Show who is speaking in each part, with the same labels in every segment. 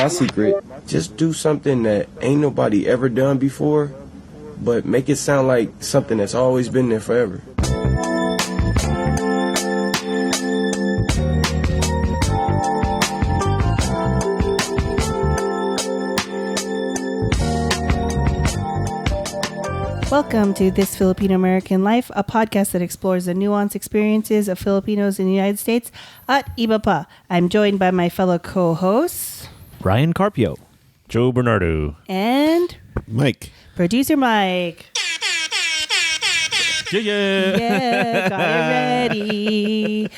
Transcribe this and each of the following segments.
Speaker 1: My secret, just do something that ain't nobody ever done before, but make it sound like something that's always been there forever.
Speaker 2: Welcome to This Filipino American Life, a podcast that explores the nuanced experiences of Filipinos in the United States at Iba Pa. I'm joined by my fellow co-hosts,
Speaker 3: Ryan Carpio, Joe Bernardo,
Speaker 2: and
Speaker 4: Mike.
Speaker 2: Producer Mike.
Speaker 3: Yeah,
Speaker 2: got it ready.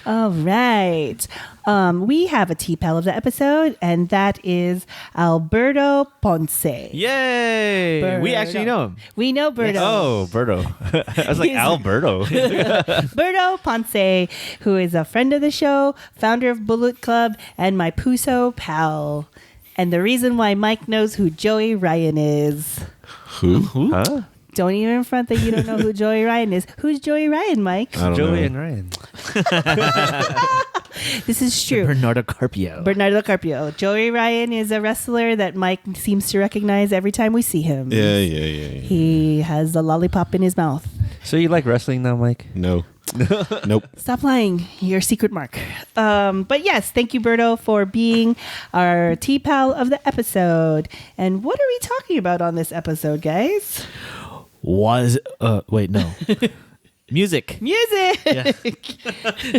Speaker 2: All right. We have a TFAL of the episode, and that is Alberto Ponce.
Speaker 3: Yay!
Speaker 2: Berto.
Speaker 3: We actually know him.
Speaker 2: We know Berto.
Speaker 3: Oh, Berto. I was like, Alberto.
Speaker 2: Berto Ponce, who is a friend of the show, founder of Bullet Club, and my Puso pal. And the reason why Mike knows who Joey Ryan is.
Speaker 4: Who?
Speaker 3: Huh?
Speaker 2: Don't even front that you don't know who Joey Ryan is. Who's Joey Ryan, Mike?
Speaker 4: I don't
Speaker 3: Joey
Speaker 4: know.
Speaker 3: and Ryan.
Speaker 2: This is true.
Speaker 3: Bernardo Carpio.
Speaker 2: Bernardo Carpio. Joey Ryan is a wrestler that Mike seems to recognize every time we see him.
Speaker 4: Yeah.
Speaker 2: He has a lollipop in his mouth.
Speaker 3: So you like wrestling now, Mike?
Speaker 4: No. Nope.
Speaker 2: Stop lying. Your secret mark. But yes, thank you, Berto, for being our TFAL of the episode. And what are we talking about on this episode, guys?
Speaker 3: Wait, no. Music. Yeah.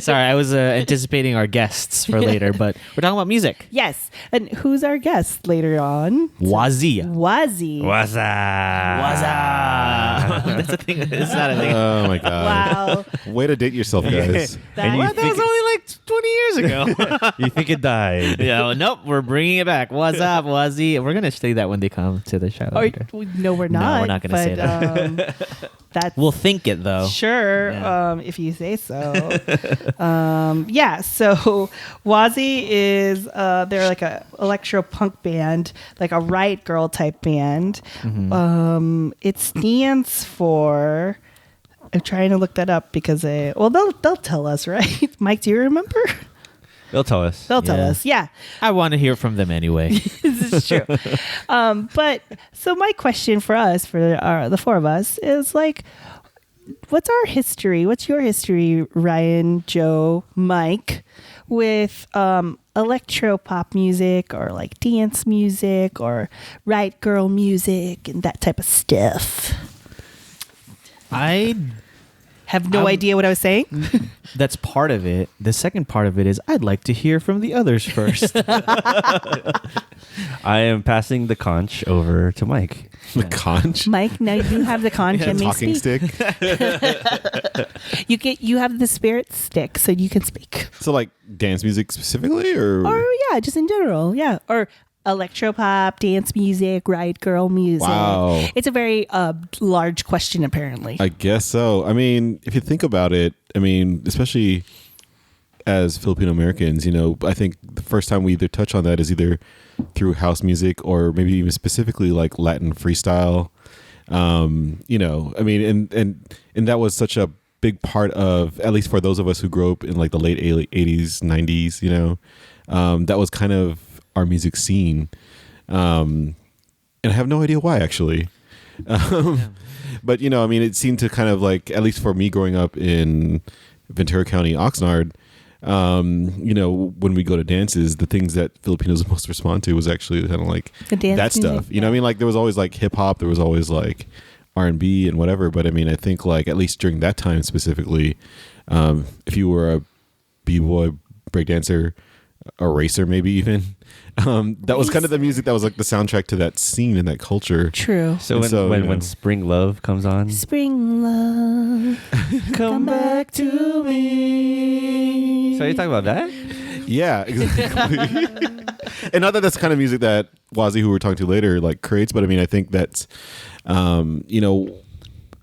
Speaker 3: Sorry, I was anticipating our guests for later, but we're talking about music.
Speaker 2: Yes. And who's our guest later on?
Speaker 3: WASI.
Speaker 2: WASI.
Speaker 3: Waza. That's a thing. It's not a thing.
Speaker 4: Oh my god.
Speaker 2: Wow.
Speaker 4: Way to date yourself, guys.
Speaker 3: And
Speaker 2: That
Speaker 3: that was only like 20 years ago.
Speaker 4: You think it died?
Speaker 3: Yeah, well, nope, we're bringing it back. What's up, WASI? We're going to say that when they come to the show. later.
Speaker 2: No, we're not.
Speaker 3: No, we're not going to say that.
Speaker 2: That's
Speaker 3: We'll think it, though.
Speaker 2: sure,
Speaker 3: Yeah.
Speaker 2: if you say so. Yeah, so WASI is they're like a electro punk band, like a Riot Girl type band.
Speaker 3: Mm-hmm.
Speaker 2: It stands for. I'm trying to look that up because they'll tell us, right? Mike, do you remember?
Speaker 3: They'll tell us.
Speaker 2: They'll tell us. Yeah.
Speaker 3: I want to hear from them anyway.
Speaker 2: This is true. But so my question for us, for the four of us, is like, what's our history? What's your history, Ryan, Joe, Mike, with electro pop music or like dance music or Riot Girl music and that type of stuff?
Speaker 3: I
Speaker 2: Have no idea what I was saying.
Speaker 3: That's part of it. The second part of it is I'd like to hear from the others first.
Speaker 5: I am passing the conch over to Mike.
Speaker 4: The conch?
Speaker 2: Mike, now you have the conch and may
Speaker 4: Talking
Speaker 2: speak.
Speaker 4: stick?
Speaker 2: You have the spirit stick, so you can speak.
Speaker 4: So like dance music specifically or
Speaker 2: Or just in general, or electropop, dance music, Riot Girl music.
Speaker 4: Wow.
Speaker 2: It's a very large question, apparently.
Speaker 4: I guess so. I mean, if you think about it, I mean, especially as Filipino Americans, I think the first time we either touch on that is either through house music or maybe even specifically like Latin freestyle. I mean, and that was such a big part of, at least for those of us who grew up in like the late 80s, 90s, that was kind of our music scene. And I have no idea why, actually. But, I mean, it seemed to kind of like, at least for me growing up in Ventura County, Oxnard, when we go to dances, the things that Filipinos most respond to was actually kind of like
Speaker 2: The dance
Speaker 4: that
Speaker 2: music,
Speaker 4: stuff. I mean, like there was always like hip hop, there was always like R&B and whatever. But I mean, I think like at least during that time specifically, if you were a b-boy, breakdancer, a racer, maybe even, that was kind of the music that was like the soundtrack to that scene and that culture.
Speaker 2: True.
Speaker 5: So
Speaker 4: And
Speaker 5: when Spring Love comes on,
Speaker 2: Spring love, come back to me.
Speaker 5: so are you talking about that?
Speaker 4: Yeah, exactly. And not that that's the kind of music that WASI, who we're talking to later, like creates, but I mean, I think that's, one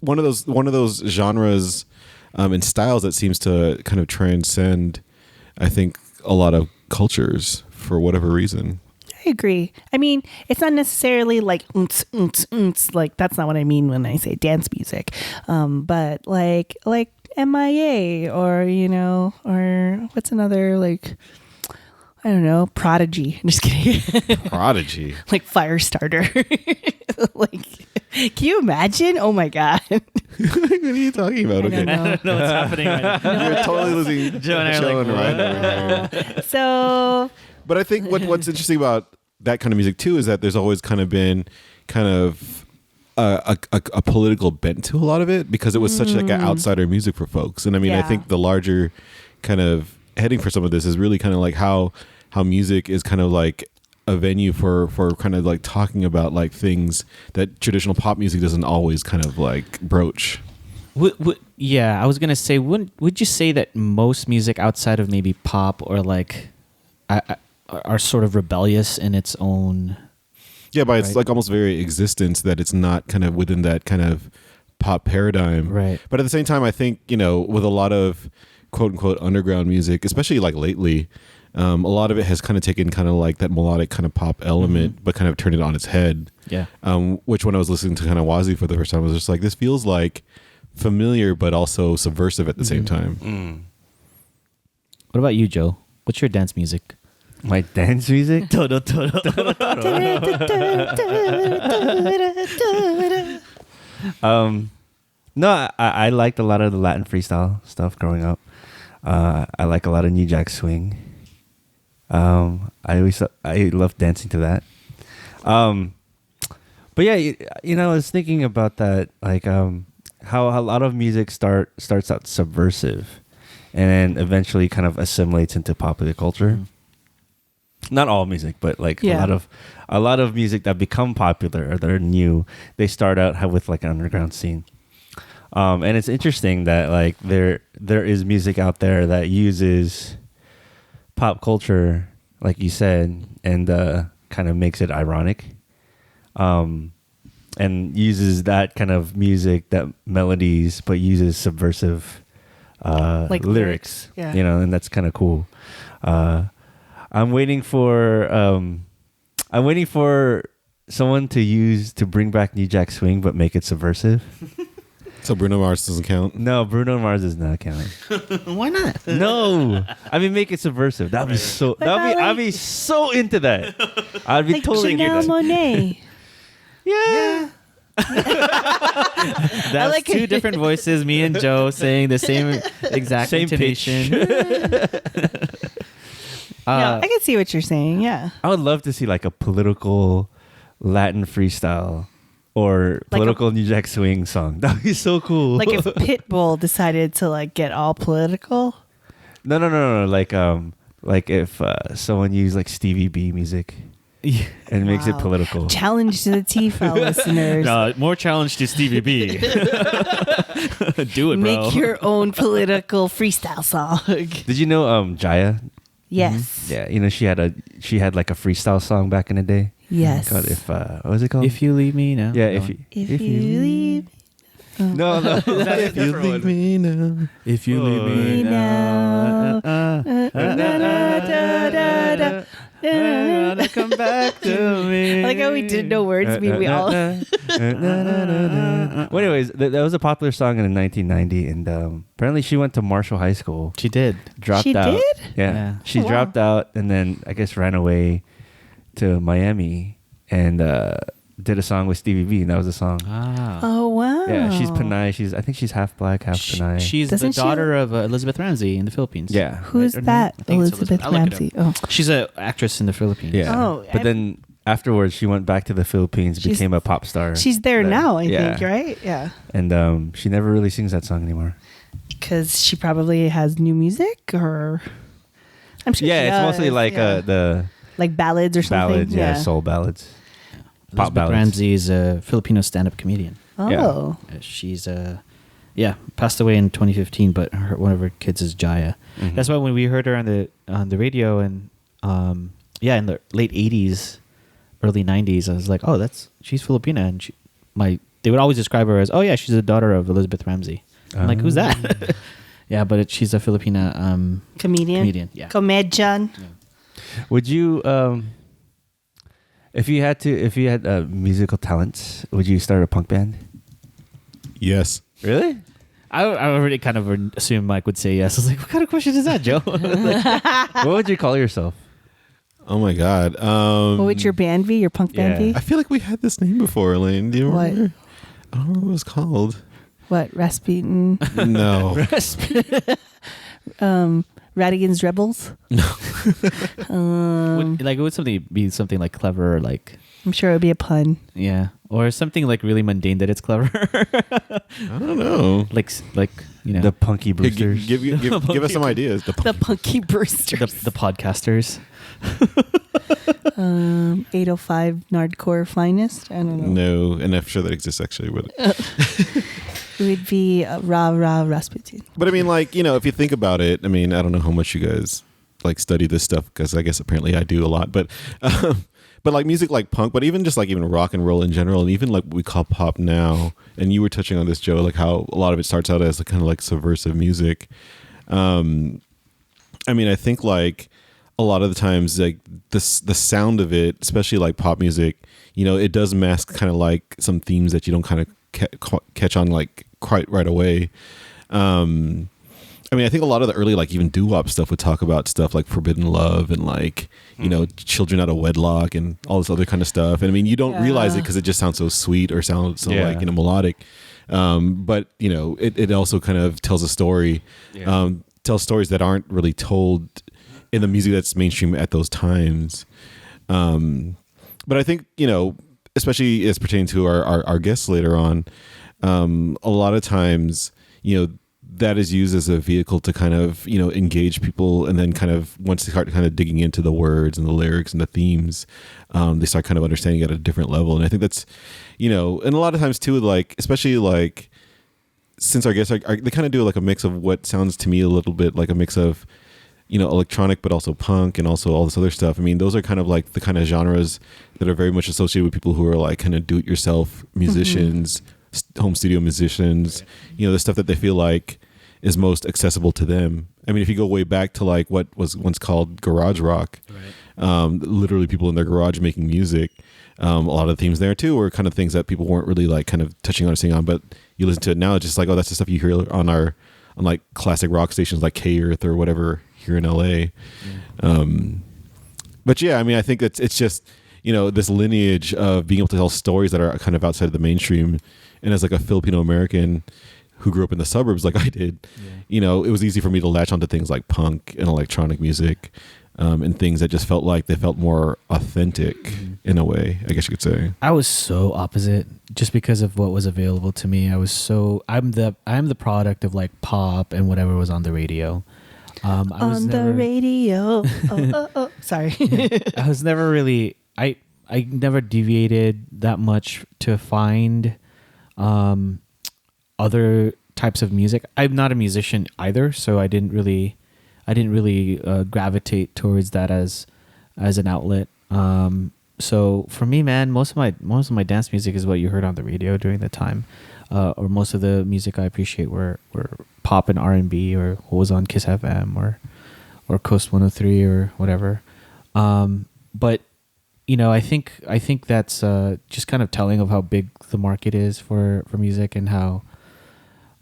Speaker 4: of those genres and styles that seems to kind of transcend, I think, a lot of cultures for whatever reason.
Speaker 2: I agree. I mean, it's not necessarily like like that's not what I mean when I say dance music. But like MIA or or what's another like I don't know, Prodigy. I'm just kidding.
Speaker 4: Prodigy.
Speaker 2: Like Firestarter. Like, can you imagine? Oh my God.
Speaker 4: What are you talking about?
Speaker 2: I don't know.
Speaker 3: I don't know what's happening right now.
Speaker 4: You're totally losing
Speaker 3: Joe and I are like,
Speaker 4: right over here.
Speaker 2: So,
Speaker 4: But I think what's interesting about that kind of music too is that there's always kind of been kind of a political bent to a lot of it because it was such like an outsider music for folks. And I mean, I
Speaker 2: Yeah.
Speaker 4: think the larger kind of heading for some of this is really kind of like how music is kind of like a venue for kind of like talking about like things that traditional pop music doesn't always kind of like broach.
Speaker 3: Yeah, I was gonna say, would you say that most music outside of maybe pop or like are sort of rebellious in its own?
Speaker 4: Yeah, by its
Speaker 3: Right.
Speaker 4: like almost very existence that it's not kind of within that kind of pop paradigm.
Speaker 3: Right.
Speaker 4: But at the same time, I think, you know, with a lot of quote unquote underground music, especially like lately, a lot of it has kind of taken kind of like that melodic kind of pop element, but kind of turned it on its head.
Speaker 3: Yeah.
Speaker 4: Which when I was listening to kind of WASI for the first time, I was just like, this feels like familiar, but also subversive at the same time.
Speaker 3: What about you, Joe? What's your dance music?
Speaker 5: My dance music? No, I liked a lot of the Latin freestyle stuff growing up. I like a lot of New Jack Swing. I love dancing to that. But yeah, you know, I was thinking about that, like how a lot of music starts out subversive, and then eventually kind of assimilates into popular culture. Not all music, but like
Speaker 2: Yeah.
Speaker 5: a lot of music that become popular or that are new, they start out with like an underground scene. And it's interesting that like there is music out there that uses pop culture, like you said, and kind of makes it ironic, and uses that kind of music, that melodies, but uses subversive
Speaker 2: Like lyrics. Yeah.
Speaker 5: You know, and that's kind of cool. I'm waiting for someone to bring back New Jack Swing, but make it subversive.
Speaker 4: So Bruno Mars doesn't count.
Speaker 5: No, Bruno Mars is not counting.
Speaker 3: Why not?
Speaker 5: No, I mean make it subversive. That'd be so. I'd be so into that. I'd be
Speaker 2: like
Speaker 5: totally into
Speaker 2: Janelle
Speaker 5: that.
Speaker 2: Monáe.
Speaker 5: Yeah.
Speaker 3: That's
Speaker 2: like
Speaker 3: two
Speaker 2: it.
Speaker 3: different voices, me and Joe saying the same exact
Speaker 5: Same pitch.
Speaker 3: intonation.
Speaker 2: No, I can see what you're saying. Yeah.
Speaker 5: I would love to see like a political Latin freestyle or political New Jack Swing song. That'd be so cool.
Speaker 2: Like if Pitbull decided to like get all political.
Speaker 5: No. Like if someone used like Stevie B music and makes it
Speaker 2: Wow.
Speaker 5: political.
Speaker 2: Challenge to the TFAL listeners.
Speaker 3: No, more challenge to Stevie B. Do it, bro.
Speaker 2: Make your own political freestyle song.
Speaker 5: Did you know Jaya?
Speaker 2: Yes.
Speaker 5: Yeah, you know she had like a freestyle song back in the day.
Speaker 2: Yes.
Speaker 5: Called what was it called?
Speaker 3: If you leave me now.
Speaker 5: yeah,
Speaker 3: Go
Speaker 5: if
Speaker 3: on.
Speaker 5: you
Speaker 2: If you leave
Speaker 5: no
Speaker 4: If you leave me now.
Speaker 3: If you leave
Speaker 2: me
Speaker 3: me
Speaker 2: now.
Speaker 3: come back to me.
Speaker 2: I like how we didn't know words. We all.
Speaker 5: Well, anyways, that was a popular song in 1990, and apparently she went to Marshall High School.
Speaker 3: She did.
Speaker 5: Dropped
Speaker 2: She
Speaker 5: out.
Speaker 2: did?
Speaker 5: Yeah,
Speaker 3: Yeah.
Speaker 5: she
Speaker 2: Oh, wow.
Speaker 5: dropped out, and then I guess ran away to Miami and did a song with Stevie B, and that was the song.
Speaker 3: Ah.
Speaker 2: Oh wow.
Speaker 5: Yeah, she's Panay. I think she's half black, half Panay.
Speaker 3: She's
Speaker 2: Doesn't
Speaker 3: the
Speaker 2: she-
Speaker 3: daughter of Elizabeth Ramsey in the Philippines.
Speaker 5: Yeah.
Speaker 2: Who's
Speaker 3: Right?
Speaker 2: that?
Speaker 3: I think it's
Speaker 2: Elizabeth
Speaker 3: I'll look it up.
Speaker 2: Ramsey. Oh.
Speaker 3: She's an actress in the Philippines.
Speaker 5: Yeah.
Speaker 2: Oh,
Speaker 5: but
Speaker 2: I-
Speaker 5: then afterwards, she went back to the Philippines,
Speaker 2: She's-
Speaker 5: became a pop star.
Speaker 2: She's there now, I
Speaker 5: Yeah.
Speaker 2: think, right? Yeah.
Speaker 5: And she never really sings that song anymore.
Speaker 2: Because she probably has new music, or I'm sure.
Speaker 5: Yeah,
Speaker 2: she
Speaker 5: it's
Speaker 2: does,
Speaker 5: mostly like
Speaker 2: yeah.
Speaker 5: the
Speaker 2: like ballads or something.
Speaker 5: ballads, yeah, soul ballads. Pop
Speaker 3: Elizabeth
Speaker 5: ballads.
Speaker 3: Ramsey is a Filipino stand-up comedian.
Speaker 2: Oh,
Speaker 3: She's passed away in 2015, but one of her kids is Jaya.
Speaker 5: Mhm.
Speaker 3: That's why when we heard her on the radio and in the late 80s, early 90s, I was like, oh, she's Filipina, and they would always describe her as, oh yeah, she's the daughter of Elizabeth Ramsey. I'm like, who's that? Yeah, but she's a Filipina
Speaker 2: comedian.
Speaker 3: Yeah.
Speaker 2: Comedian.
Speaker 5: Would you, if you had musical talents, would you start a punk band?
Speaker 4: Yes.
Speaker 5: Really?
Speaker 3: I already kind of assumed Mike would say yes. I was like, what kind of question is that, Joe?
Speaker 5: What would you call yourself?
Speaker 4: Oh my God.
Speaker 2: What would your band be? Your punk band
Speaker 5: Yeah.
Speaker 2: be?
Speaker 4: I feel like we had this name before, Elaine. Do you
Speaker 2: What?
Speaker 4: remember? I don't remember what it was called.
Speaker 2: What? Rasputin?
Speaker 4: No.
Speaker 2: Radigan's Rebels?
Speaker 3: Like it would something be something like clever, or like
Speaker 2: I'm sure it would be a pun.
Speaker 3: yeah, or something like really mundane that it's clever.
Speaker 4: I don't know.
Speaker 3: like you know
Speaker 5: The Punky
Speaker 4: Hey,
Speaker 5: Brewsters.
Speaker 4: give us some ideas.
Speaker 2: The Punky Brewsters.
Speaker 3: the podcasters.
Speaker 2: 805 Nardcore Finest? I don't know.
Speaker 4: No, and I'm sure that exists actually. But
Speaker 2: It would be Rah Rah Rasputin.
Speaker 4: But I mean, like, you know, if you think about it, I mean, I don't know how much you guys like study this stuff, because I guess apparently I do a lot. But like music like punk, but even just like even rock and roll in general, and even like what we call pop now. And you were touching on this, Joe, like how a lot of it starts out as kind of like subversive music. I mean, I think like a lot of the times, like the sound of it, especially like pop music, you know, it does mask kind of like some themes that you don't kind of catch on like quite right away. I mean, I think a lot of the early like even doo-wop stuff would talk about stuff like forbidden love and like, you know, children out of wedlock and all this other kind of stuff. And I mean, you don't realize it because it just sounds so sweet or sounds so like, you know, melodic. But you know, it also kind of tells a story, tells stories that aren't really told in the music that's mainstream at those times. But I think, you know, especially as pertaining to our guests later on, a lot of times, you know, that is used as a vehicle to kind of, you know, engage people. And then kind of once they start kind of digging into the words and the lyrics and the themes, they start kind of understanding at a different level. And I think that's, you know, and a lot of times too, like, especially like, since our guests they kind of do like a mix of what sounds to me a little bit like a mix of, you know, electronic, but also punk and also all this other stuff. I mean, those are kind of like the kind of genres that are very much associated with people who are like kind of do-it-yourself musicians, home studio musicians, you know, the stuff that they feel like is most accessible to them. I mean, if you go way back to like what was once called garage rock, literally people in their garage making music, a lot of the themes there too were kind of things that people weren't really like kind of touching on or singing on, but you listen to it now, it's just like, oh, that's the stuff you hear on like classic rock stations like K-Earth or whatever here in LA. But yeah, I mean, I think it's just, you know, this lineage of being able to tell stories that are kind of outside of the mainstream. And as like a Filipino American who grew up in the suburbs like I did, you know, it was easy for me to latch onto things like punk and electronic music, and things that just felt like they felt more authentic in a way, I guess you could say.
Speaker 3: I was so opposite just because of what was available to me. I'm the product of like pop and whatever was on the radio.
Speaker 2: The radio. Sorry.
Speaker 3: I was never really, I never deviated that much to find other types of music. I'm not a musician either, so I didn't really gravitate towards that as an outlet. So for me, man, most of my dance music is what you heard on the radio during the time, or most of the music I appreciate were pop and R&B, or what was on Kiss FM or Coast 103 or whatever. But you know, I think that's just kind of telling of how big the market is for music, and how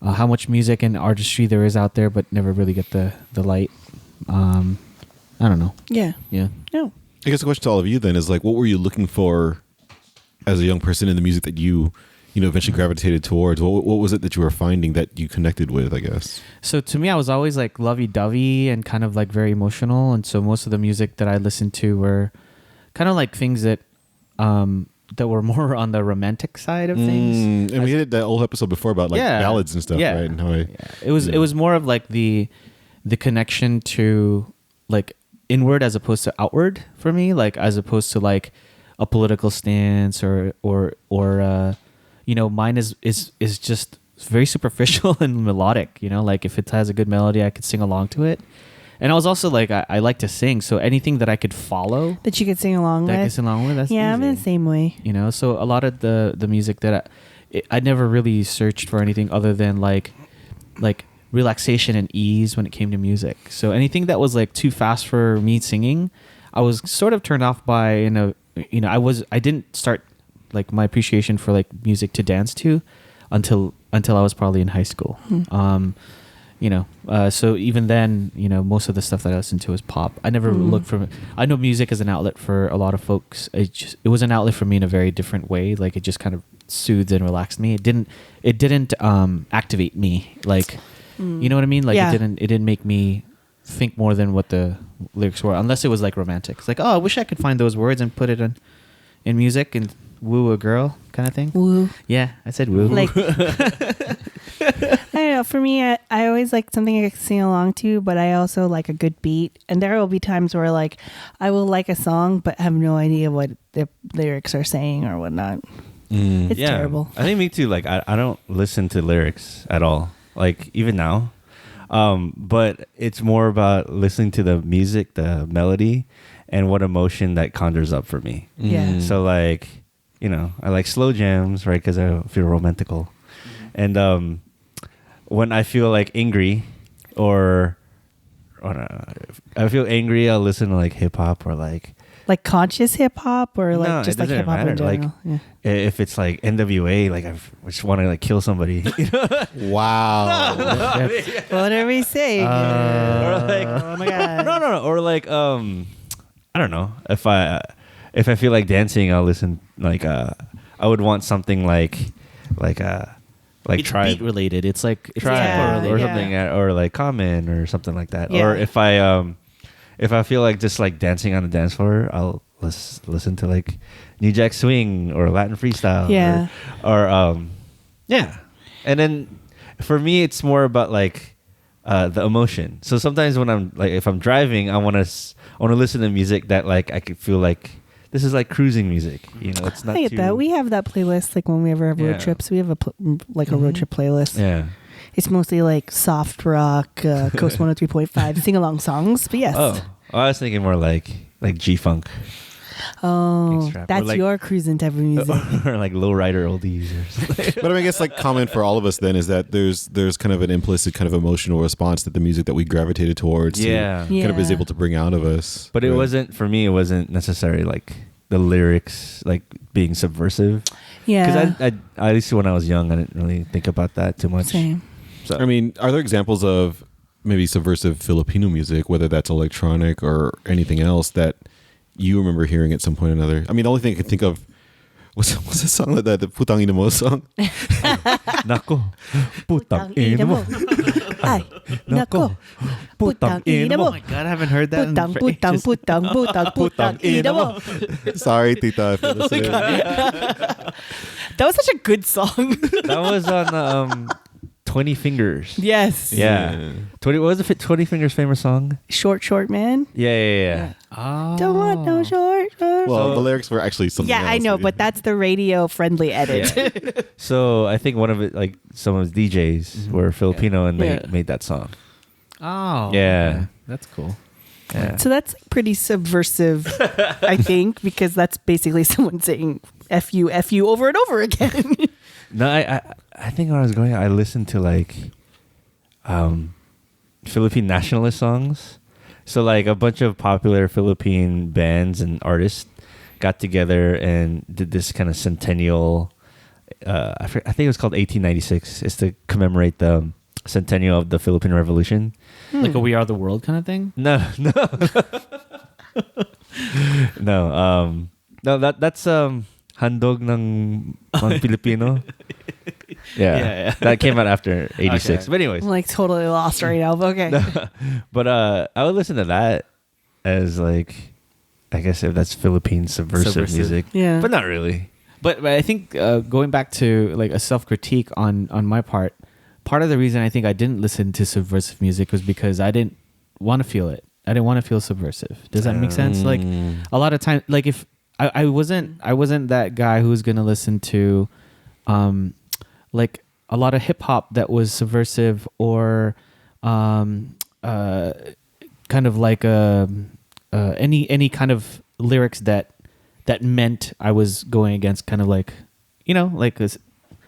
Speaker 3: much music and artistry there is out there, but never really get the light. I don't know.
Speaker 2: Yeah. No.
Speaker 4: I guess the question to all of you then is like, what were you looking for as a young person in the music that you know, eventually gravitated towards? What was it that you were finding that you connected with, I guess?
Speaker 3: So to me, I was always like lovey-dovey and kind of like very emotional. And so most of the music that I listened to were kind of like things that were more on the romantic side of things.
Speaker 4: And we did that old episode before about like ballads and stuff, right? And how
Speaker 3: it was more of like the connection to like inward as opposed to outward for me, like as opposed to like a political stance or you know, mine is just very superficial and melodic, you know, like if it has a good melody, I could sing along to it. And I was also like, I like to sing, so anything that I could follow,
Speaker 2: that you could sing along with.
Speaker 3: I could sing along with. That's
Speaker 2: I'm in
Speaker 3: easy.
Speaker 2: the same way.
Speaker 3: You know, so a lot of the music that I never really searched for anything other than like relaxation and ease when it came to music. So anything that was like too fast for me singing, I was sort of turned off by. I didn't start like my appreciation for like music to dance to until I was probably in high school. So even then, most of the stuff that I listened to was pop. I never looked for. I know music is an outlet for a lot of folks. It was an outlet for me in a very different way. Like it just kind of soothed and relaxed me. It didn't activate me. Like, you know what I mean? Like it didn't make me think more than what the lyrics were, unless it was like romantic. It's like, oh, I wish I could find those words and put it in music and woo a girl kind of thing.
Speaker 2: Woo.
Speaker 3: Yeah, I said woo.
Speaker 2: Like, I don't know. For me, I always like something I can sing along to, but I also like a good beat. And there will be times where like I will like a song, but have no idea what the lyrics are saying or whatnot. It's terrible.
Speaker 5: I think me too. Like I don't listen to lyrics at all. Like even now, but it's more about listening to the music, the melody, and what emotion that conjures up for me.
Speaker 2: Yeah.
Speaker 5: So like, I like slow jams, right? Because I feel romantical. And when I feel like angry or I feel angry, I'll listen to like hip hop or like
Speaker 2: conscious hip hop or like
Speaker 5: no,
Speaker 2: just
Speaker 5: it
Speaker 2: like
Speaker 5: doesn't
Speaker 2: hip hop in
Speaker 5: matter.
Speaker 2: general.
Speaker 5: Like if it's like NWA, like I just want to like kill somebody.
Speaker 4: Wow.
Speaker 2: Whatever you say.
Speaker 5: Or like,
Speaker 2: oh my god.
Speaker 5: no. Or like I don't know. If I feel like dancing, I'll listen like I would want something like
Speaker 3: It's
Speaker 5: Tribe
Speaker 3: beat related. It's like
Speaker 5: Tribe or
Speaker 2: yeah.
Speaker 5: something, or like Common or something like that.
Speaker 2: Yeah.
Speaker 5: Or if I feel like just like dancing on the dance floor, I'll listen to like New Jack Swing or Latin freestyle.
Speaker 2: Yeah.
Speaker 5: Or yeah. And then for me, it's more about like the emotion. So sometimes when I'm like, if I'm driving, I want to listen to music that like I could feel like this is like cruising music. It's not.
Speaker 2: I get that. We have that playlist like when we ever have road trips. We have a road trip playlist.
Speaker 5: Yeah.
Speaker 2: It's mostly like soft rock, Coast 103.5 sing along songs. But yes.
Speaker 5: Oh, I was thinking more like G-funk.
Speaker 2: Oh,
Speaker 5: Or
Speaker 2: that's
Speaker 5: like-
Speaker 2: your cruising type of music.
Speaker 5: or like lowrider oldies or something.
Speaker 4: But I mean, I guess like common for all of us then is that there's kind of an implicit kind of emotional response that the music that we gravitated towards
Speaker 5: Yeah.
Speaker 4: kind of is
Speaker 2: Yeah.
Speaker 4: able to bring out of us.
Speaker 5: But it
Speaker 4: Right.
Speaker 5: wasn't, for me, it wasn't necessarily like the lyrics like being subversive.
Speaker 2: Yeah.
Speaker 5: Because I at least when I was young, I didn't really think about that too much.
Speaker 2: Same.
Speaker 5: So
Speaker 4: I mean, are there examples of maybe subversive Filipino music, whether that's electronic or anything else, that you remember hearing at some point or another? I mean, the only thing I can think of was the song like that, the Putang Ina Mo song.
Speaker 5: Nako, putang ina mo.
Speaker 2: Ay, nako. Putang ina mo.
Speaker 3: Oh my god, I haven't heard that.
Speaker 2: Putang, putang, putang, putang, putang ina mo.
Speaker 4: Sorry, Tita, if you're listening.
Speaker 2: That was such a good song.
Speaker 5: That was on 20 Fingers.
Speaker 2: Yes.
Speaker 5: Yeah. 20. What was the 20 Fingers famous song?
Speaker 2: Short man.
Speaker 5: Yeah.
Speaker 3: Oh.
Speaker 2: Don't want no short.
Speaker 4: Well, the lyrics were actually something
Speaker 2: Yeah,
Speaker 4: else.
Speaker 2: I know, but that's the radio friendly edit.
Speaker 5: So I think one of it, like some of his DJs were Filipino and they made that song.
Speaker 3: Oh.
Speaker 5: Yeah.
Speaker 3: okay. That's cool.
Speaker 5: Yeah.
Speaker 2: So that's like pretty subversive, I think, because that's basically someone saying F you over and over again.
Speaker 5: No, I think when I was going, I listened to like Philippine nationalist songs. So like a bunch of popular Philippine bands and artists got together and did this kind of centennial. I think it was called 1896. It's to commemorate the centennial of the Philippine Revolution.
Speaker 3: Like a We Are the World kind of thing.
Speaker 5: No. That's handog ng mga Filipino. Yeah. That came out after 86.
Speaker 3: Okay.
Speaker 5: But anyways,
Speaker 2: I'm like totally lost right now. But okay.
Speaker 5: but I would listen to that as like, I guess if that's Philippine subversive music.
Speaker 2: Yeah.
Speaker 5: But not really.
Speaker 3: But I think going back to like a self-critique on my part of the reason I think I didn't listen to subversive music was because I didn't want to feel it. I didn't want to feel subversive. Does that make sense? Like a lot of times, like if I wasn't that guy who's gonna listen to like a lot of hip hop that was subversive or kind of like any kind of lyrics that meant I was going against kind of like, like this.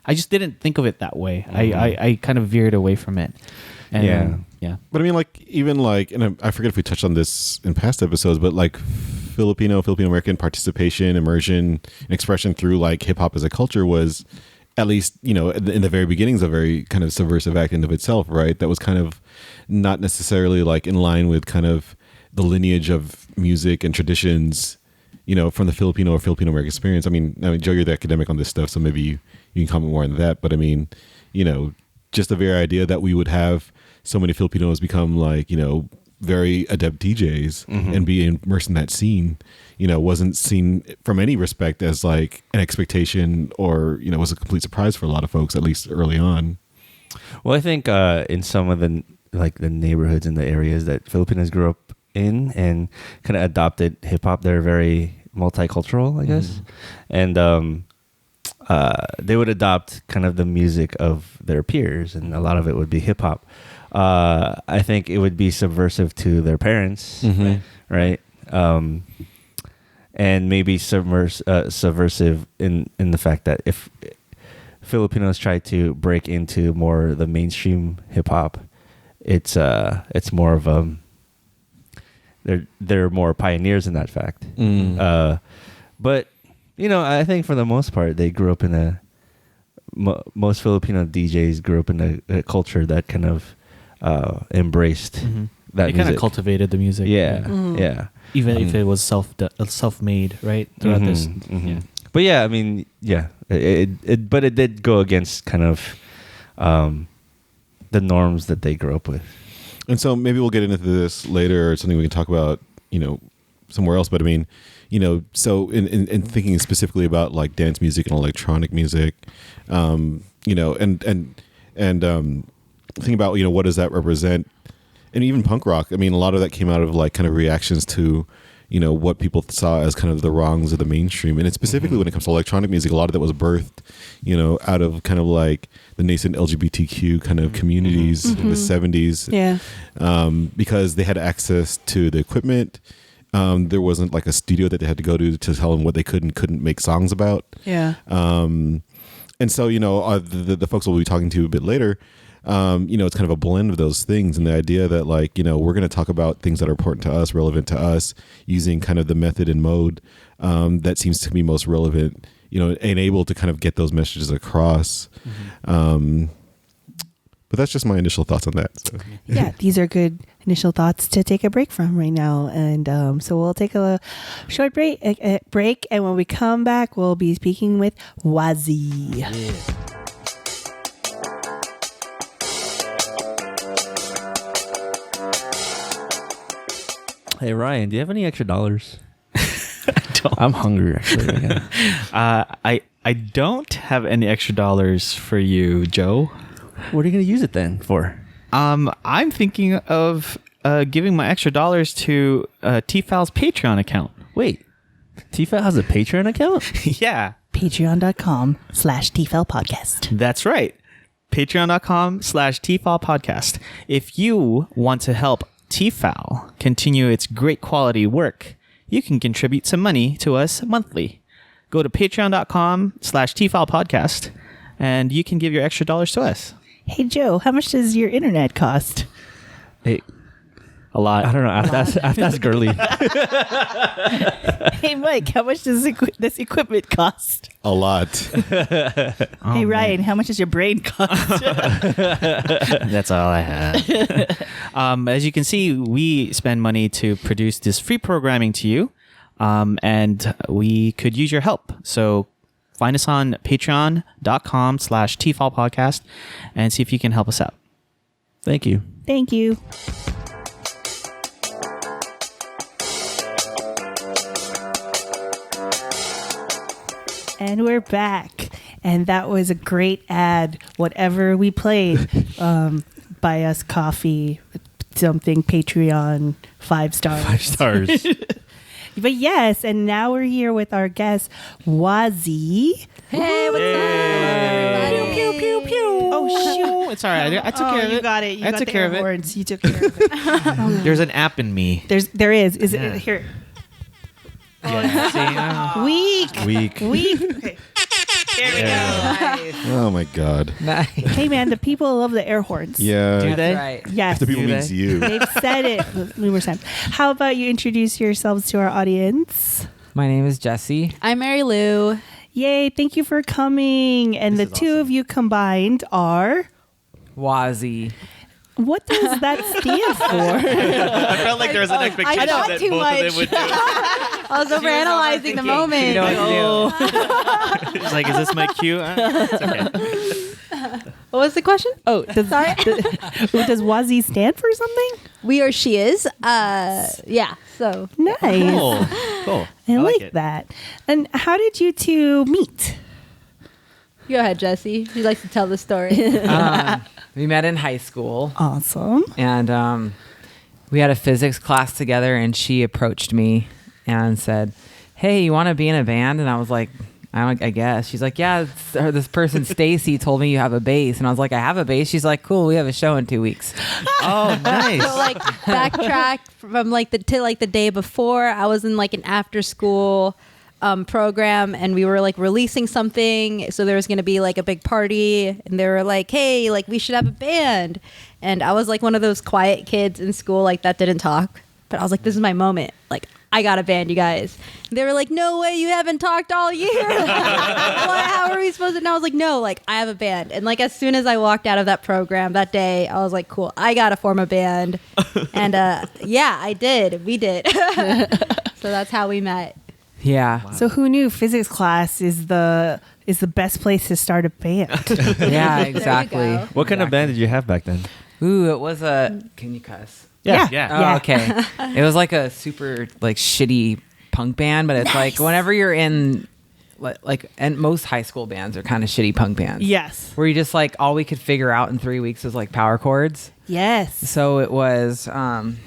Speaker 3: I just didn't think of it that way. I kind of veered away from it. And, yeah.
Speaker 4: But I mean, like, even like, and I forget if we touched on this in past episodes, but like Filipino American participation, immersion, and expression through like hip hop as a culture was at least, in the very beginnings, a very kind of subversive act in of itself, right? That was kind of not necessarily like in line with kind of the lineage of music and traditions, from the Filipino or Filipino American experience. I mean, Joe, you're the academic on this stuff, so maybe you can comment more on that. But I mean, just the very idea that we would have so many Filipinos become like, very adept DJs and be immersed in that scene, wasn't seen from any respect as like an expectation or, was a complete surprise for a lot of folks, at least early on.
Speaker 5: Well, I think in some of the neighborhoods in the areas that Filipinos grew up in and kind of adopted hip hop, they're very multicultural, I guess. And they would adopt kind of the music of their peers, and a lot of it would be hip hop. I think it would be subversive to their parents, right? And maybe subversive in the fact that if Filipinos try to break into more the mainstream hip hop, it's more of they're more pioneers in that fact. But I think for the most part they grew up in most Filipino DJs grew up in a culture that kind of embraced that
Speaker 3: they kind of cultivated the music.
Speaker 5: Yeah.
Speaker 3: Even if it was self-made, right? Throughout this. Yeah.
Speaker 5: But yeah, I mean, yeah, but it did go against kind of the norms that they grew up with.
Speaker 4: And so maybe we'll get into this later, or something we can talk about, somewhere else. But I mean, so in thinking specifically about like dance music and electronic music, and thinking about, what does that represent? And even punk rock. I mean, a lot of that came out of like kind of reactions to, what people saw as kind of the wrongs of the mainstream. And it's specifically when it comes to electronic music, a lot of that was birthed, out of kind of like the nascent LGBTQ kind of communities in the 70s.
Speaker 2: Yeah.
Speaker 4: Because they had access to the equipment. There wasn't like a studio that they had to go to tell them what they could and couldn't make songs about.
Speaker 2: Yeah.
Speaker 4: And so, the folks we'll be talking to a bit later, it's kind of a blend of those things, and the idea that like, we're going to talk about things that are important to us, relevant to us, using kind of the method and mode that seems to be most relevant, and able to kind of get those messages across. But that's just my initial thoughts on that. So.
Speaker 2: Yeah, these are good initial thoughts to take a break from right now. And so we'll take a short break, and when we come back, we'll be speaking with WASI.
Speaker 1: Yeah.
Speaker 5: Hey Ryan, do you have any extra dollars?
Speaker 3: Don't.
Speaker 5: I'm hungry actually.
Speaker 3: I don't have any extra dollars for you, Joe.
Speaker 5: What are you going to use it then for?
Speaker 3: I'm thinking of giving my extra dollars to TFAL's Patreon account.
Speaker 5: Wait, TFAL has a Patreon account?
Speaker 3: Yeah.
Speaker 2: Patreon.com/TFAL podcast.
Speaker 3: That's right. Patreon.com/TFAL podcast. If you want to help TFAL continue its great quality work, you can contribute some money to us monthly. Go to patreon.com/TFAL podcast and you can give your extra dollars to us.
Speaker 2: Hey Joe, how much does your internet cost?
Speaker 5: Hey,
Speaker 3: A lot.
Speaker 5: I don't know. That's girly.
Speaker 2: Hey Mike, how much does this equipment cost?
Speaker 4: A lot.
Speaker 2: Hey Ryan, how much does your brain cost?
Speaker 3: That's all I have. As you can see, we spend money to produce this free programming to you, and we could use your help. So find us on patreon.com/TFAL podcast and see if you can help us out.
Speaker 5: Thank you.
Speaker 2: Thank you. And we're back. And that was a great ad. Whatever we played, buy us coffee, something, Patreon, 5 stars.
Speaker 5: 5 stars.
Speaker 2: But yes, and now we're here with our guest, WASI.
Speaker 6: Hey, what's up?
Speaker 2: Pew, pew, pew, pew.
Speaker 3: Oh, shoot. It's all right. I took care of it.
Speaker 2: You got it.
Speaker 3: I took care of it.
Speaker 2: Horns. You took care of it.
Speaker 3: There's an app in me.
Speaker 2: There is. Is
Speaker 3: Yeah.
Speaker 2: it here?
Speaker 3: Yeah,
Speaker 2: Weak. Okay. There we go.
Speaker 4: Oh my God.
Speaker 6: Nice.
Speaker 2: Hey man, the people love the air horns.
Speaker 4: Yeah.
Speaker 5: Do they?
Speaker 6: That's right.
Speaker 2: Yes.
Speaker 4: The people
Speaker 5: Do
Speaker 4: means
Speaker 5: they?
Speaker 4: you.
Speaker 2: They've said it numerous times. How about you introduce yourselves to our audience?
Speaker 6: My name is Jesse.
Speaker 7: I'm Merilou.
Speaker 2: Yay, thank you for coming. And the two of you combined are...
Speaker 7: WASI.
Speaker 2: What does that stand for?
Speaker 3: I felt like there was an expectation
Speaker 6: thought
Speaker 3: that
Speaker 6: too
Speaker 3: both
Speaker 6: much.
Speaker 3: of them would do it.
Speaker 6: I was overanalyzing the moment.
Speaker 7: You know what to do.
Speaker 3: She's like, is this my cue? It's okay.
Speaker 6: What was the question?
Speaker 2: Oh, does WASI stand for something?
Speaker 6: We or she is. Yeah. So
Speaker 2: Nice.
Speaker 3: Cool.
Speaker 2: I like that. And how did you two meet?
Speaker 6: go ahead, Jesse. She likes to tell the story.
Speaker 7: We met in high school,
Speaker 2: Awesome.
Speaker 7: and we had a physics class together, and she approached me and said, "Hey, you want to be in a band?" And I was like, I guess. She's like, "Yeah, this person, Stacy, told me you have a bass." And I was like, "I have a bass." She's like, "Cool, we have a show in 2 weeks."
Speaker 3: Oh, nice.
Speaker 6: So like backtrack from like the day before, I was in like an after school program, and we were like releasing something, so there was going to be like a big party, and they were like, "Hey, like we should have a band." And I was like one of those quiet kids in school like that didn't talk, but I was like, this is my moment, like I got a band, you guys. And they were like, "No way, you haven't talked all year." How are we supposed to? And I was like, "No, like I have a band." And like as soon as I walked out of that program that day, I was like, "Cool, I gotta form a band." And yeah, I did. We did. So that's how we met.
Speaker 7: Yeah.
Speaker 2: So who knew physics class is the best place to start a band?
Speaker 7: Yeah, exactly.
Speaker 6: go.
Speaker 5: What kind of band did you have back then?
Speaker 7: Ooh, it was a. Can you cuss?
Speaker 2: Yeah.
Speaker 7: Oh, okay. It was like a super like shitty punk band, but it's like whenever you're in like and most high school bands are kind of shitty punk bands.
Speaker 2: Yes.
Speaker 7: Where you just like all we could figure out in 3 weeks was like power chords.
Speaker 2: Yes.
Speaker 7: So it was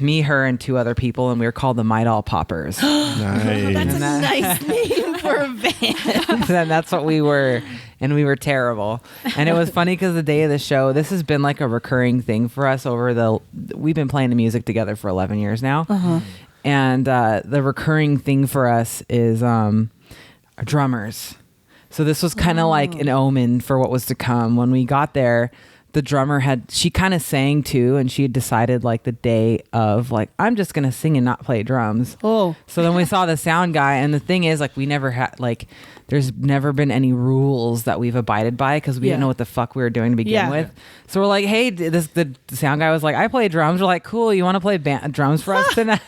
Speaker 7: me, her, and two other people, and we were called the My Doll Poppers.
Speaker 4: Nice.
Speaker 2: That's a nice name for a band.
Speaker 7: And that's what we were, and we were terrible. And it was funny because the day of the show, this has been like a recurring thing for us we've been playing the music together for 11 years now.
Speaker 2: Uh-huh.
Speaker 7: And the recurring thing for us is our drummers. So this was kind of like an omen for what was to come. When we got there, the drummer she kind of sang too, and she had decided like the day of like, I'm just going to sing and not play drums.
Speaker 2: Oh.
Speaker 7: So then we saw the sound guy, and the thing is like we never had like, there's never been any rules that we've abided by because we didn't know what the fuck we were doing to begin with. So we're like, hey, the sound guy was like, I play drums. We're like, cool, you want to play drums for us tonight?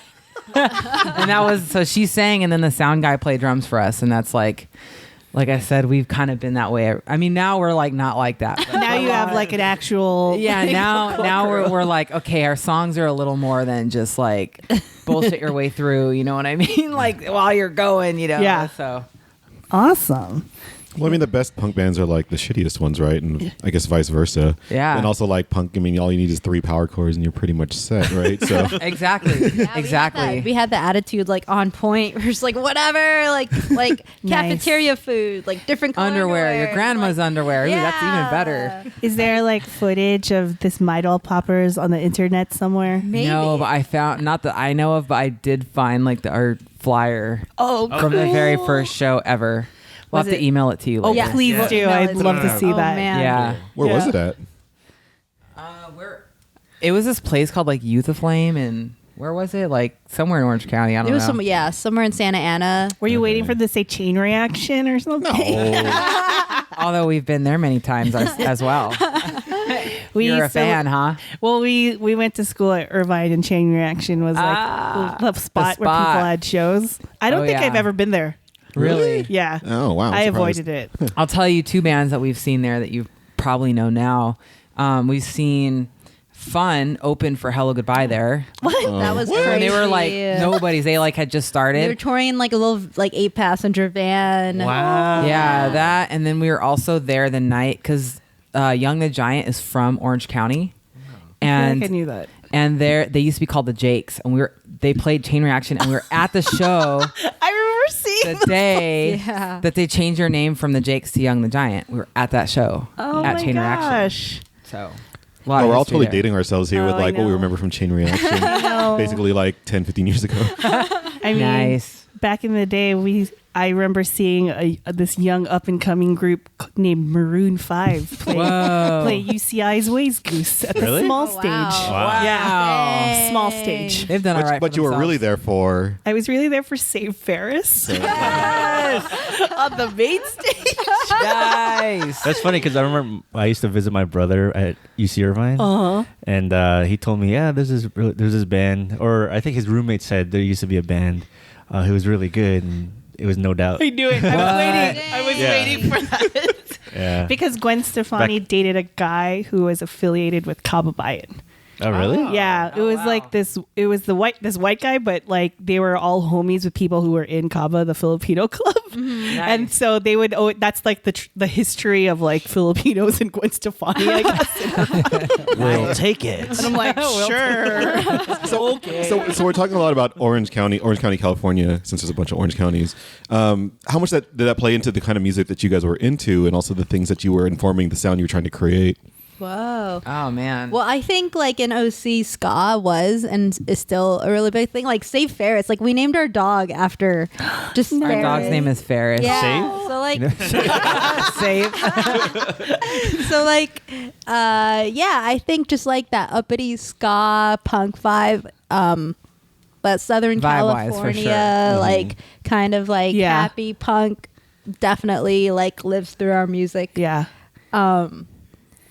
Speaker 7: And that was, so she sang, and then the sound guy played drums for us, and that's like I said, we've kind of been that way. I mean, now we're like not like that. But
Speaker 2: Now you have like an actual.
Speaker 7: yeah, now we're like, okay, our songs are a little more than just like bullshit your way through. You know what I mean? Like while you're going, you know.
Speaker 2: Yeah.
Speaker 7: So
Speaker 2: Awesome.
Speaker 4: Well, I mean, the best punk bands are like the shittiest ones, right? And I guess vice versa.
Speaker 7: Yeah.
Speaker 4: And also like punk, I mean, all you need is 3 power chords and you're pretty much set, right? So
Speaker 7: exactly,
Speaker 6: Yeah,
Speaker 7: exactly.
Speaker 6: We had the attitude like on point. We're just like whatever, like cafeteria food, like different color
Speaker 7: underwear, your grandma's
Speaker 6: like,
Speaker 7: underwear. Ooh, that's even better.
Speaker 2: Is there like footage of this My Doll Poppers on the internet somewhere?
Speaker 6: Maybe.
Speaker 7: No, but I found, not that I know of, but I did find like our flyer
Speaker 2: Oh,
Speaker 7: from the very first show ever. We'll
Speaker 2: Was
Speaker 7: have to
Speaker 2: it-
Speaker 7: email it to you
Speaker 2: Oh,
Speaker 7: later.
Speaker 2: please do.
Speaker 6: No,
Speaker 2: I'd
Speaker 6: it's-
Speaker 2: love to see
Speaker 6: Oh,
Speaker 2: that.
Speaker 6: man.
Speaker 7: Yeah.
Speaker 4: where was
Speaker 2: Yeah.
Speaker 4: it at?
Speaker 7: It was this place called like Youth Aflame, and where was it? Like somewhere in Orange County. I don't
Speaker 6: It was
Speaker 7: know.
Speaker 6: somewhere in Santa Ana.
Speaker 2: Were you waiting for the say chain reaction or something?
Speaker 7: Although we've been there many times as well. You're a fan, huh?
Speaker 2: Well, we went to school at Irvine, and Chain Reaction was like the spot where people had shows. I don't
Speaker 7: Oh,
Speaker 2: think
Speaker 7: yeah.
Speaker 2: I've ever been there.
Speaker 7: Really?
Speaker 2: Yeah.
Speaker 4: Oh, wow. I'm
Speaker 2: I
Speaker 4: surprised.
Speaker 2: avoided it.
Speaker 7: I'll tell you two bands that we've seen there that you probably know now. We've seen Fun open for Hello Goodbye there.
Speaker 6: That was crazy.
Speaker 7: And they were like nobodies. They like had just
Speaker 6: They were
Speaker 7: started.
Speaker 6: touring in like a little like 8-passenger van.
Speaker 3: Wow.
Speaker 7: Yeah, that. And then we were also there the night because Young the Giant is from Orange County.
Speaker 2: I
Speaker 7: And
Speaker 2: feel like I knew that.
Speaker 6: Mm-hmm.
Speaker 7: and they used to be called the Jakes, and they played Chain Reaction, and we were at the show
Speaker 2: I remember seeing
Speaker 7: the day
Speaker 6: Yeah.
Speaker 7: that they changed their name from the Jakes to Young the Giant. We were at that show
Speaker 2: Oh
Speaker 7: at
Speaker 2: my
Speaker 7: Chain Reaction.
Speaker 2: gosh.
Speaker 7: So a lot of
Speaker 4: Oh, we're all
Speaker 7: history
Speaker 4: totally
Speaker 7: there.
Speaker 4: dating ourselves here
Speaker 2: Oh,
Speaker 4: with
Speaker 2: I
Speaker 4: like what we
Speaker 2: know.
Speaker 4: remember from Chain Reaction.
Speaker 2: know.
Speaker 4: Basically like 10, 15 years ago.
Speaker 2: I mean,
Speaker 7: Nice.
Speaker 2: back in the day, I remember seeing this young up and coming group named Maroon 5 play UCI's Ways Goose at the
Speaker 3: Really?
Speaker 2: small
Speaker 6: Oh, wow.
Speaker 2: stage.
Speaker 3: Wow.
Speaker 2: Yeah. Small
Speaker 6: Dang.
Speaker 2: stage.
Speaker 7: They've done all right.
Speaker 4: But
Speaker 7: for
Speaker 4: you were
Speaker 7: themselves.
Speaker 4: really there for...
Speaker 2: I was really there for Save Ferris.
Speaker 6: Oh
Speaker 2: on the main stage.
Speaker 7: Nice.
Speaker 5: That's funny because I remember I used to visit my brother at UC Irvine, and he told me, yeah, there's this band, or I think his roommate said there used to be a band who was really good, and it was No Doubt.
Speaker 2: I knew it. I was waiting for that.
Speaker 5: Yeah.
Speaker 2: Because Gwen Stefani dated a guy who was affiliated with Kababayan.
Speaker 5: Oh, really?
Speaker 2: Yeah, it was like this. It was this white guy, but like they were all homies with people who were in Caba, the Filipino club, and so they would. Oh, that's like the history of like Filipinos and Gwen Stefani, I guess.
Speaker 5: We'll take it.
Speaker 2: And I'm like, sure.
Speaker 4: So we're talking a lot about Orange County, California, since there's a bunch of Orange counties. How much did that play into the kind of music that you guys were into, and also the things that you were informing the sound you were trying to create?
Speaker 6: Whoa.
Speaker 7: Oh man.
Speaker 6: Well, I think like in OC, ska was and is still a really big thing. Like Save Ferris. Like we named our dog after just
Speaker 7: Our
Speaker 6: Ferris.
Speaker 7: dog's name is Ferris.
Speaker 6: Yeah.
Speaker 5: Save?
Speaker 6: So like
Speaker 7: Save.
Speaker 6: so like yeah, I think just like that uppity ska punk vibe, but Southern
Speaker 7: Vibe-wise, for
Speaker 6: California,
Speaker 7: sure.
Speaker 6: like kind of like happy punk definitely like lives through our music.
Speaker 2: Yeah.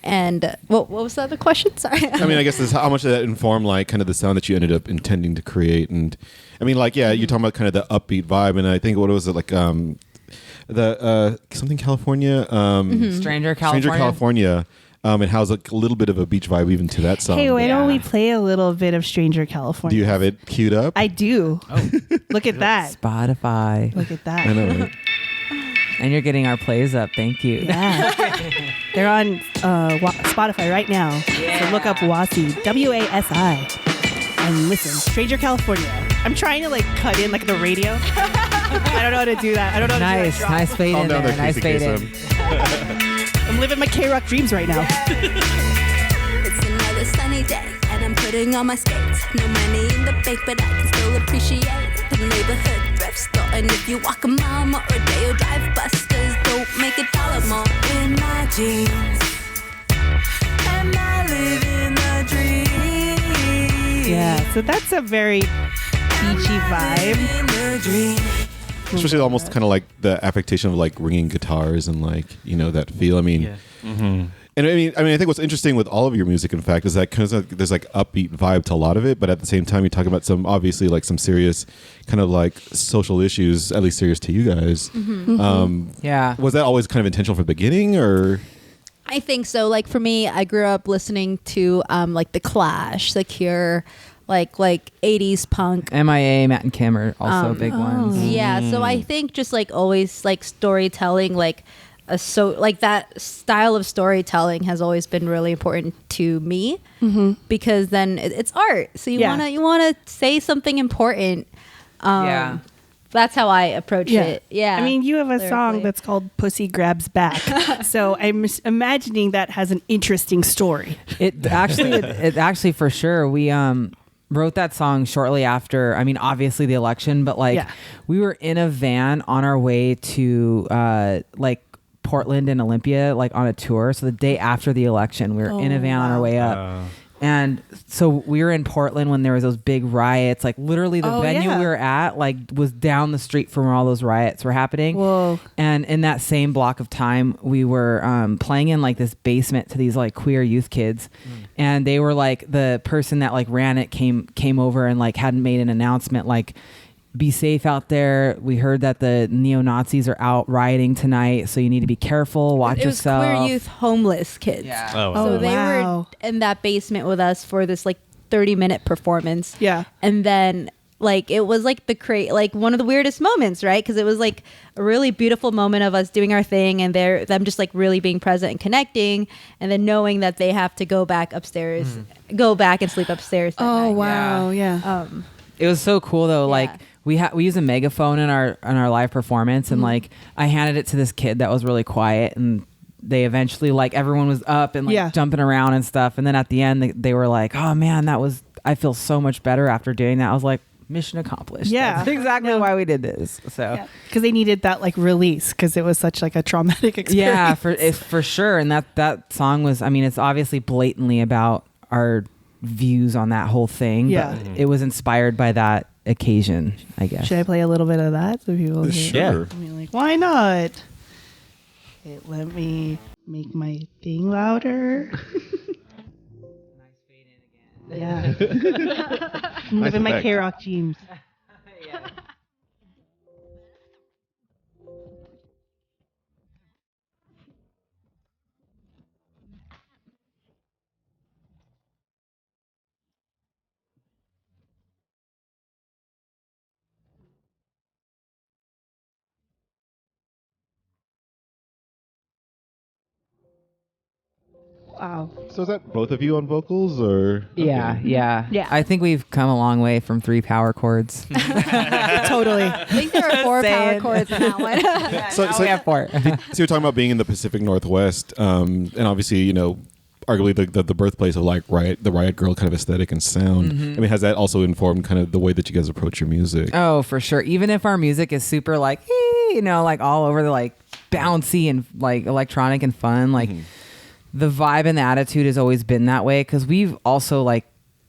Speaker 6: And what was the other question? Sorry.
Speaker 4: I mean, I guess this, how much did that inform like kind of the sound that you ended up intending to create? And I mean, like, yeah, you're talking about kind of the upbeat vibe, and I think what was it like the something California,
Speaker 7: Stranger
Speaker 4: Stranger California. It has like a little bit of a beach vibe even to that song.
Speaker 2: Hey, why don't
Speaker 7: Yeah.
Speaker 2: we play a little bit of Stranger California?
Speaker 4: Do you have it queued up?
Speaker 2: I do. Oh, look at that!
Speaker 7: Spotify.
Speaker 2: Look at that!
Speaker 4: I know, right?
Speaker 7: And you're getting our plays up. Thank you.
Speaker 2: Yeah. They're on Spotify right now. So look up WASI, WASI, and listen. Stranger California. I'm trying to like cut in like the radio. I don't know how to do that. I don't know how to do that.
Speaker 7: Nice fade
Speaker 4: Calm
Speaker 7: in
Speaker 4: down
Speaker 7: there.
Speaker 4: there,
Speaker 7: Nice
Speaker 4: Casey
Speaker 7: fade in.
Speaker 4: Kasem.
Speaker 2: I'm living my K-Rock dreams right now.
Speaker 8: It's another sunny day, and I'm putting on my skates. No money in the bank, but I can still appreciate the neighborhood thrift store. And if you walk a mile more a day or drive busters, don't make $1 more in my jeans. And I live in the dream.
Speaker 2: Yeah, so that's a very beachy vibe.
Speaker 8: In the dream.
Speaker 4: Especially almost kind of like the affectation of like ringing guitars and like, you know, that feel. I mean, and I mean, I think what's interesting with all of your music, in fact, is that kind of there's like upbeat vibe to a lot of it, but at the same time, you're talking about some obviously like some serious kind of like social issues, at least serious to you guys.
Speaker 7: Yeah.
Speaker 4: Was that always kind of intentional from the beginning, or?
Speaker 6: I think so. Like for me, I grew up listening to like The Clash, The Cure, like 80s punk.
Speaker 7: MIA, Matt and Kim are also big ones.
Speaker 6: Yeah, so I think just like always like storytelling, like like that style of storytelling has always been really important to me because then it's art. So you wanna say something important.
Speaker 7: Yeah.
Speaker 6: That's how I approach it. Yeah.
Speaker 2: I mean, you have a song
Speaker 6: lyrically.
Speaker 2: that's called Pussy Grabs Back. So I'm imagining that has an interesting story.
Speaker 7: It actually for sure we wrote that song shortly after, I mean, obviously the election, but like we were in a van on our way to like Portland and Olympia, like on a tour. So the day after the election, we were in a van on our way up. And so we were in Portland when there was those big riots. Like literally the venue we were at like was down the street from where all those riots were happening.
Speaker 2: Whoa.
Speaker 7: And in that same block of time, we were playing in like this basement to these like queer youth kids. And they were like, the person that like ran it came over and like hadn't made an announcement like, be safe out there. We heard that the neo-Nazis are out rioting tonight, so you need to be careful. Watch
Speaker 6: it was
Speaker 7: yourself.
Speaker 6: queer youth homeless kids.
Speaker 7: Yeah.
Speaker 5: Oh, wow.
Speaker 6: So they
Speaker 2: wow.
Speaker 6: were in that basement with us for this like 30-minute performance.
Speaker 2: Yeah.
Speaker 6: And then like it was like like one of the weirdest moments, right? Because it was like a really beautiful moment of us doing our thing and them just like really being present and connecting, and then knowing that they have to go back upstairs, go back and sleep upstairs. That
Speaker 2: Oh,
Speaker 6: night.
Speaker 2: wow. Yeah.
Speaker 7: It was so cool though. Like we use a megaphone in our live performance, and like I handed it to this kid that was really quiet, and they eventually like everyone was up and like jumping around and stuff, and then at the end they were like, "Oh man, I feel so much better after doing that." I was like, mission accomplished.
Speaker 2: Yeah.
Speaker 7: That's exactly why we did this. So
Speaker 2: because they needed that like release because it was such like a traumatic experience.
Speaker 7: yeah, for sure. And that song was, I mean, it's obviously blatantly about our views on that whole thing, but it was inspired by that occasion, I guess.
Speaker 2: Should I play a little bit of that so people hear?
Speaker 4: Sure.
Speaker 2: I mean, like, why not? Okay, let me make my thing louder. Yeah. I'm living my K-Rock dreams. Wow.
Speaker 4: So is that both of you on vocals, or?
Speaker 7: Yeah, yeah.
Speaker 2: Yeah.
Speaker 7: I think we've come a long way from 3 power chords.
Speaker 2: Totally.
Speaker 6: I think there are 4 power
Speaker 7: Saying.
Speaker 6: chords in that one.
Speaker 4: So
Speaker 7: we have 4.
Speaker 4: so you're talking about being in the Pacific Northwest, and obviously, you know, arguably the birthplace of like the Riot Girl kind of aesthetic and sound. I mean, has that also informed kind of the way that you guys approach your music?
Speaker 7: Oh, for sure. Even if our music is super like, you know, like all over the like bouncy and like electronic and fun, like the vibe and the attitude has always been that way, because we've also like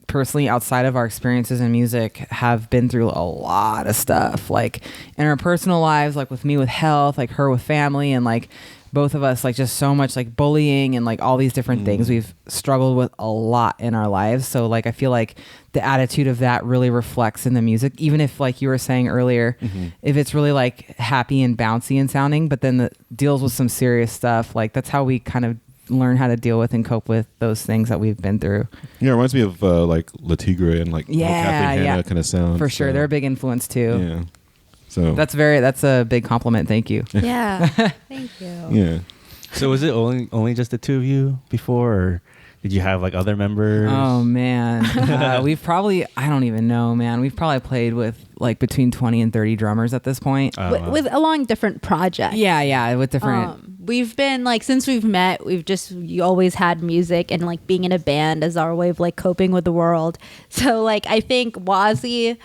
Speaker 7: personally outside of our experiences in music have been through a lot of stuff, like in our personal lives, like with me with health, like her with family, and like both of us, like just so much like bullying and like all these different things we've struggled with a lot in our lives. So like I feel like the attitude of that really reflects in the music, even if like you were saying earlier, if it's really like happy and bouncy and sounding, but then it deals with some serious stuff, like that's how we kind of learn how to deal with and cope with those things that we've been through.
Speaker 4: Yeah, it reminds me of like La Tigre and like Kathleen Hanna kind of sound.
Speaker 7: For sure.
Speaker 4: So,
Speaker 7: They're a big influence too.
Speaker 4: Yeah. So
Speaker 7: That's a big compliment. Thank you.
Speaker 6: Yeah. Thank you.
Speaker 4: yeah.
Speaker 5: So was it only just the 2 of you before, or did you have like other members?
Speaker 7: Oh man. We've probably, I don't even know, man. We've probably played with like between 20 and 30 drummers at this point.
Speaker 6: With along different projects.
Speaker 7: Yeah, with different.
Speaker 6: We've been like, since we've met, you always had music and like being in a band as our way of like coping with the world. So like I think WASI,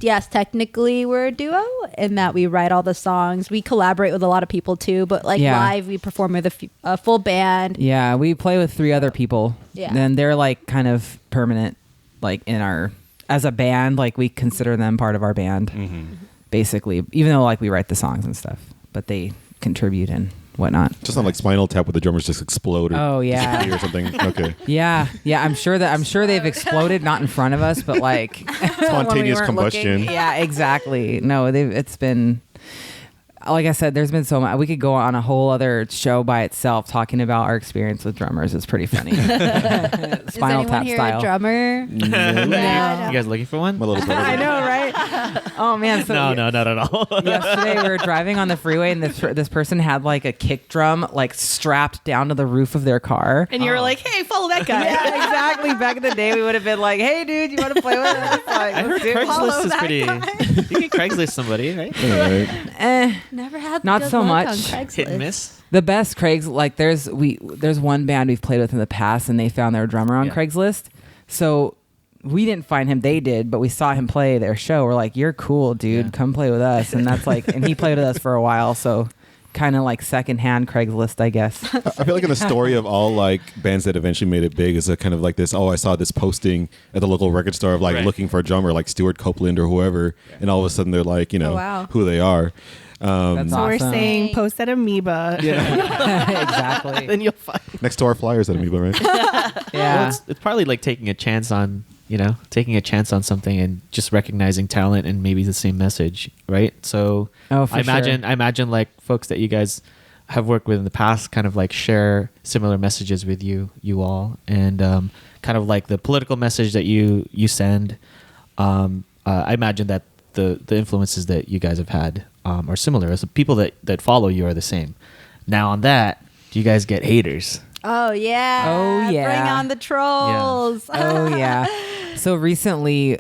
Speaker 6: yes, technically we're a duo in that we write all the songs. We collaborate with a lot of people too, but like live we perform with a full band.
Speaker 7: Yeah, we play with 3 other people.
Speaker 6: Yeah.
Speaker 7: Then they're like kind of permanent, like in our, as a band, like we consider them part of our band, basically, even though like we write the songs and stuff, but they contribute and whatnot.
Speaker 4: Just not like Spinal Tap where the drummers just explode or disappear or something. Okay.
Speaker 7: Yeah. I'm sure they've exploded, not in front of us, but like
Speaker 4: Spontaneous combustion.
Speaker 7: looking. Yeah, exactly. No, it's been, like I said, there's been so much. We could go on a whole other show by itself talking about our experience with drummers. It's pretty funny. Spinal
Speaker 6: Is anyone
Speaker 7: Tap
Speaker 6: here
Speaker 7: style.
Speaker 6: a drummer?
Speaker 3: You guys looking for one?
Speaker 4: My little brother.
Speaker 7: I know, right? Oh man. So
Speaker 3: No, not at all.
Speaker 7: yesterday we were driving on the freeway and this person had like a kick drum like strapped down to the roof of their car.
Speaker 2: And you're like, hey, follow that guy.
Speaker 7: Yeah, exactly. Back in the day, we would have been like, "Hey, dude, you want to play with us?" Like,
Speaker 3: I heard Craigslist is pretty. You can Craigslist somebody, right?
Speaker 4: All right.
Speaker 6: Never had
Speaker 7: Not
Speaker 6: good
Speaker 7: so
Speaker 6: luck
Speaker 7: much.
Speaker 6: on Craigslist.
Speaker 3: Hit and miss.
Speaker 7: The best Craigs, like there's one band we've played with in the past, and they found their drummer on
Speaker 3: Yeah.
Speaker 7: Craigslist. So we didn't find him; they did, but we saw him play their show. We're like, "You're cool, dude.
Speaker 3: Yeah.
Speaker 7: Come play with us." And that's like, and he played with us for a while, so kind of like secondhand Craigslist, I guess.
Speaker 4: I feel like in the story of all like bands that eventually made it big is a kind of like this, I saw this posting at the local record store of like
Speaker 3: Right.
Speaker 4: looking for a drummer like Stuart Copeland or whoever, and all of a sudden they're like, you know,
Speaker 6: wow.
Speaker 4: who they are.
Speaker 7: That's
Speaker 2: So we're
Speaker 7: awesome.
Speaker 2: saying post at Amoeba.
Speaker 7: Exactly.
Speaker 2: Then you'll find.
Speaker 4: Next to our flyers at Amoeba, right?
Speaker 7: Yeah.
Speaker 3: Well, it's probably like taking a chance on something and just recognizing talent and maybe the same message, right? So
Speaker 7: Oh, for
Speaker 3: I imagine like folks that you guys have worked with in the past kind of like share similar messages with you all, and kind of like the political message that you send. I imagine that the influences that you guys have had are similar. As the people that follow you are the same. Now on that, do you guys get haters?
Speaker 6: Oh yeah.
Speaker 7: Oh, yeah.
Speaker 6: Bring on the trolls.
Speaker 7: Oh yeah. So recently,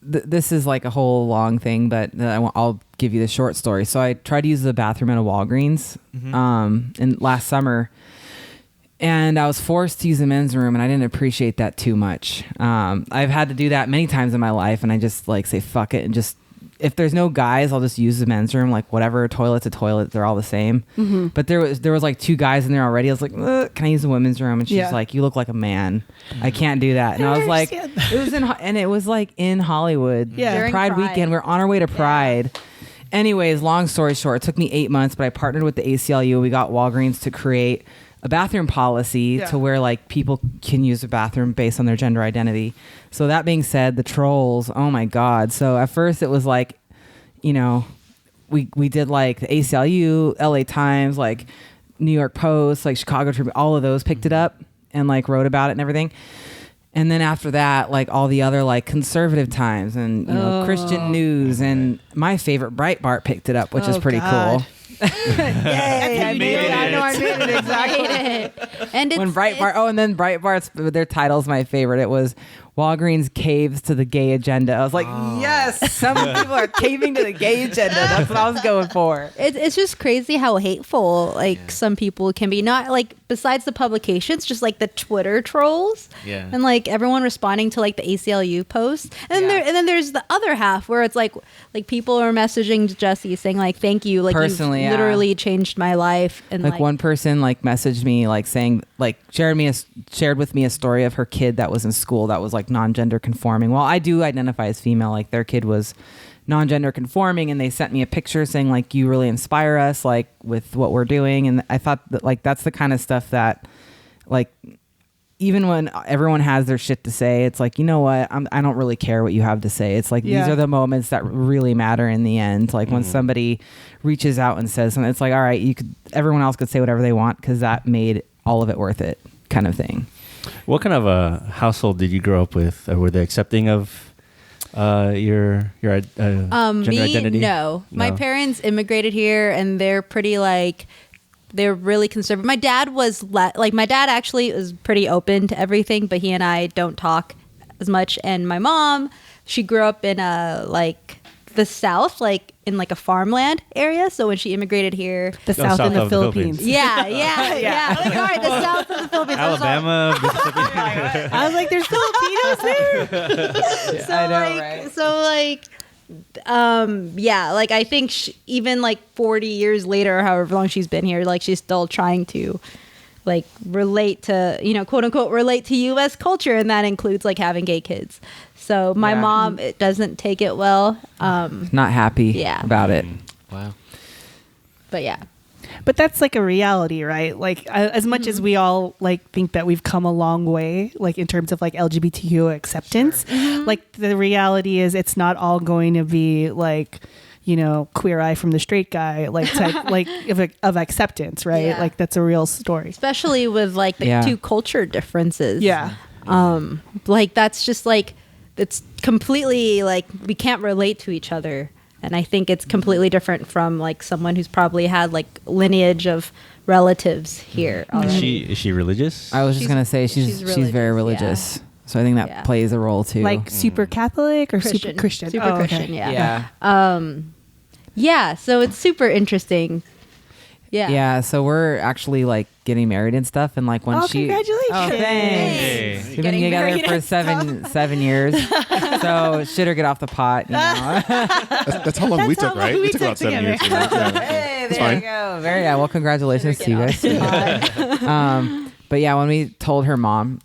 Speaker 7: this is like a whole long thing, but I'll give you the short story. So I tried to use the bathroom at a Walgreens in last summer, and I was forced to use the men's room, and I didn't appreciate that too much. I've had to do that many times in my life, and I just like say fuck it and just if there's no guys, I'll just use the men's room. Like whatever, toilet's a toilet. They're all the same. But there was like 2 guys in there already. I was like, can I use the women's room? And she's like, you look like a man. I can't do that. And I was like, it was like in Hollywood.
Speaker 2: Yeah.
Speaker 7: Pride weekend. We're on our way to Pride. Anyways, long story short, it took me 8 months, but I partnered with the ACLU. We got Walgreens to create a bathroom policy to where like people can use a bathroom based on their gender identity. So that being said, the trolls, oh my God. So at first it was like, you know, we did like the ACLU, LA Times, like New York Post, like Chicago Tribune, all of those picked it up and like wrote about it and everything. And then after that, like all the other like conservative times and you know Christian news and my favorite Breitbart picked it up, which is pretty cool.
Speaker 6: Yay!
Speaker 7: I made it. I know I made it exactly.
Speaker 6: And
Speaker 7: When Breitbart, and then Breitbart's their title's my favorite. It was Walgreens caves to the gay agenda. I was like, yes, some people are caving to the gay agenda. That's what I was going for.
Speaker 6: It's just crazy how hateful like some people can be. Not like besides the publications, just like the Twitter trolls.
Speaker 5: Yeah.
Speaker 6: And like everyone responding to like the ACLU posts. And then there's the other half where it's like people are messaging Jesse saying like thank you, like
Speaker 7: Personally,
Speaker 6: you've literally changed my life. And
Speaker 7: Like one person like messaged me like saying like shared with me a story of her kid that was in school that was like non-gender conforming. Well, I do identify as female. Like their kid was non-gender conforming, and they sent me a picture saying like you really inspire us like with what we're doing. And I thought that like that's the kind of stuff that like even when everyone has their shit to say, it's like, you know what, I don't really care what you have to say. It's like these are the moments that really matter in the end. Like when somebody reaches out and says something, it's like, all right, everyone else could say whatever they want because that made all of it worth it, kind of thing.
Speaker 5: What kind of a household did you grow up with? Were they accepting of your gender identity?
Speaker 6: No. My parents immigrated here, and they're pretty like they're really conservative. My dad was my dad actually was pretty open to everything, but he and I don't talk as much. And my mom, she grew up in the South, like in like a farmland area. So when she immigrated here,
Speaker 2: The South in the
Speaker 5: of
Speaker 2: Philippines.
Speaker 6: yeah. Like, all right, the South of the Philippines.
Speaker 5: Alabama, Mississippi.
Speaker 2: I was like, there's Filipinos there.
Speaker 6: So
Speaker 7: I know,
Speaker 6: like,
Speaker 7: right?
Speaker 6: so like, like I think even like 40 years later, however long she's been here, like she's still trying to like relate to, you know, quote unquote, relate to U.S. culture. And that includes like having gay kids. So my mom, it doesn't take it well.
Speaker 7: Not happy about it.
Speaker 5: Wow.
Speaker 6: But yeah.
Speaker 2: But that's like a reality, right? Like as much as we all like think that we've come a long way, like in terms of like LGBTQ acceptance, like the reality is it's not all going to be like, you know, queer eye from the straight guy, like type like of acceptance, right?
Speaker 6: Yeah.
Speaker 2: Like that's a real story.
Speaker 6: Especially with like the two culture differences.
Speaker 2: Yeah.
Speaker 6: Like that's just like, it's completely like we can't relate to each other. And I think it's completely different from like someone who's probably had like lineage of relatives here.
Speaker 5: Is she religious?
Speaker 7: I was just gonna say she's very
Speaker 6: religious,
Speaker 7: religious. So I think that plays a role too.
Speaker 2: Like super Catholic or
Speaker 6: Christian.
Speaker 2: super Christian?
Speaker 6: Super Christian,
Speaker 7: yeah.
Speaker 6: Yeah, so it's super interesting. Yeah.
Speaker 7: Yeah, so we're actually like getting married and stuff, and like when
Speaker 2: congratulations!
Speaker 7: Oh, thanks.
Speaker 5: Hey.
Speaker 7: We've been
Speaker 2: Getting
Speaker 7: together
Speaker 2: married
Speaker 7: for
Speaker 2: and
Speaker 7: 7 years, so shit or get off the pot, you know.
Speaker 4: That's how long we took, right? We took about 7 years.
Speaker 7: Hey,
Speaker 4: It's
Speaker 7: there
Speaker 4: fine.
Speaker 7: you go. Very well. Congratulations to you guys. But yeah, when we told her mom,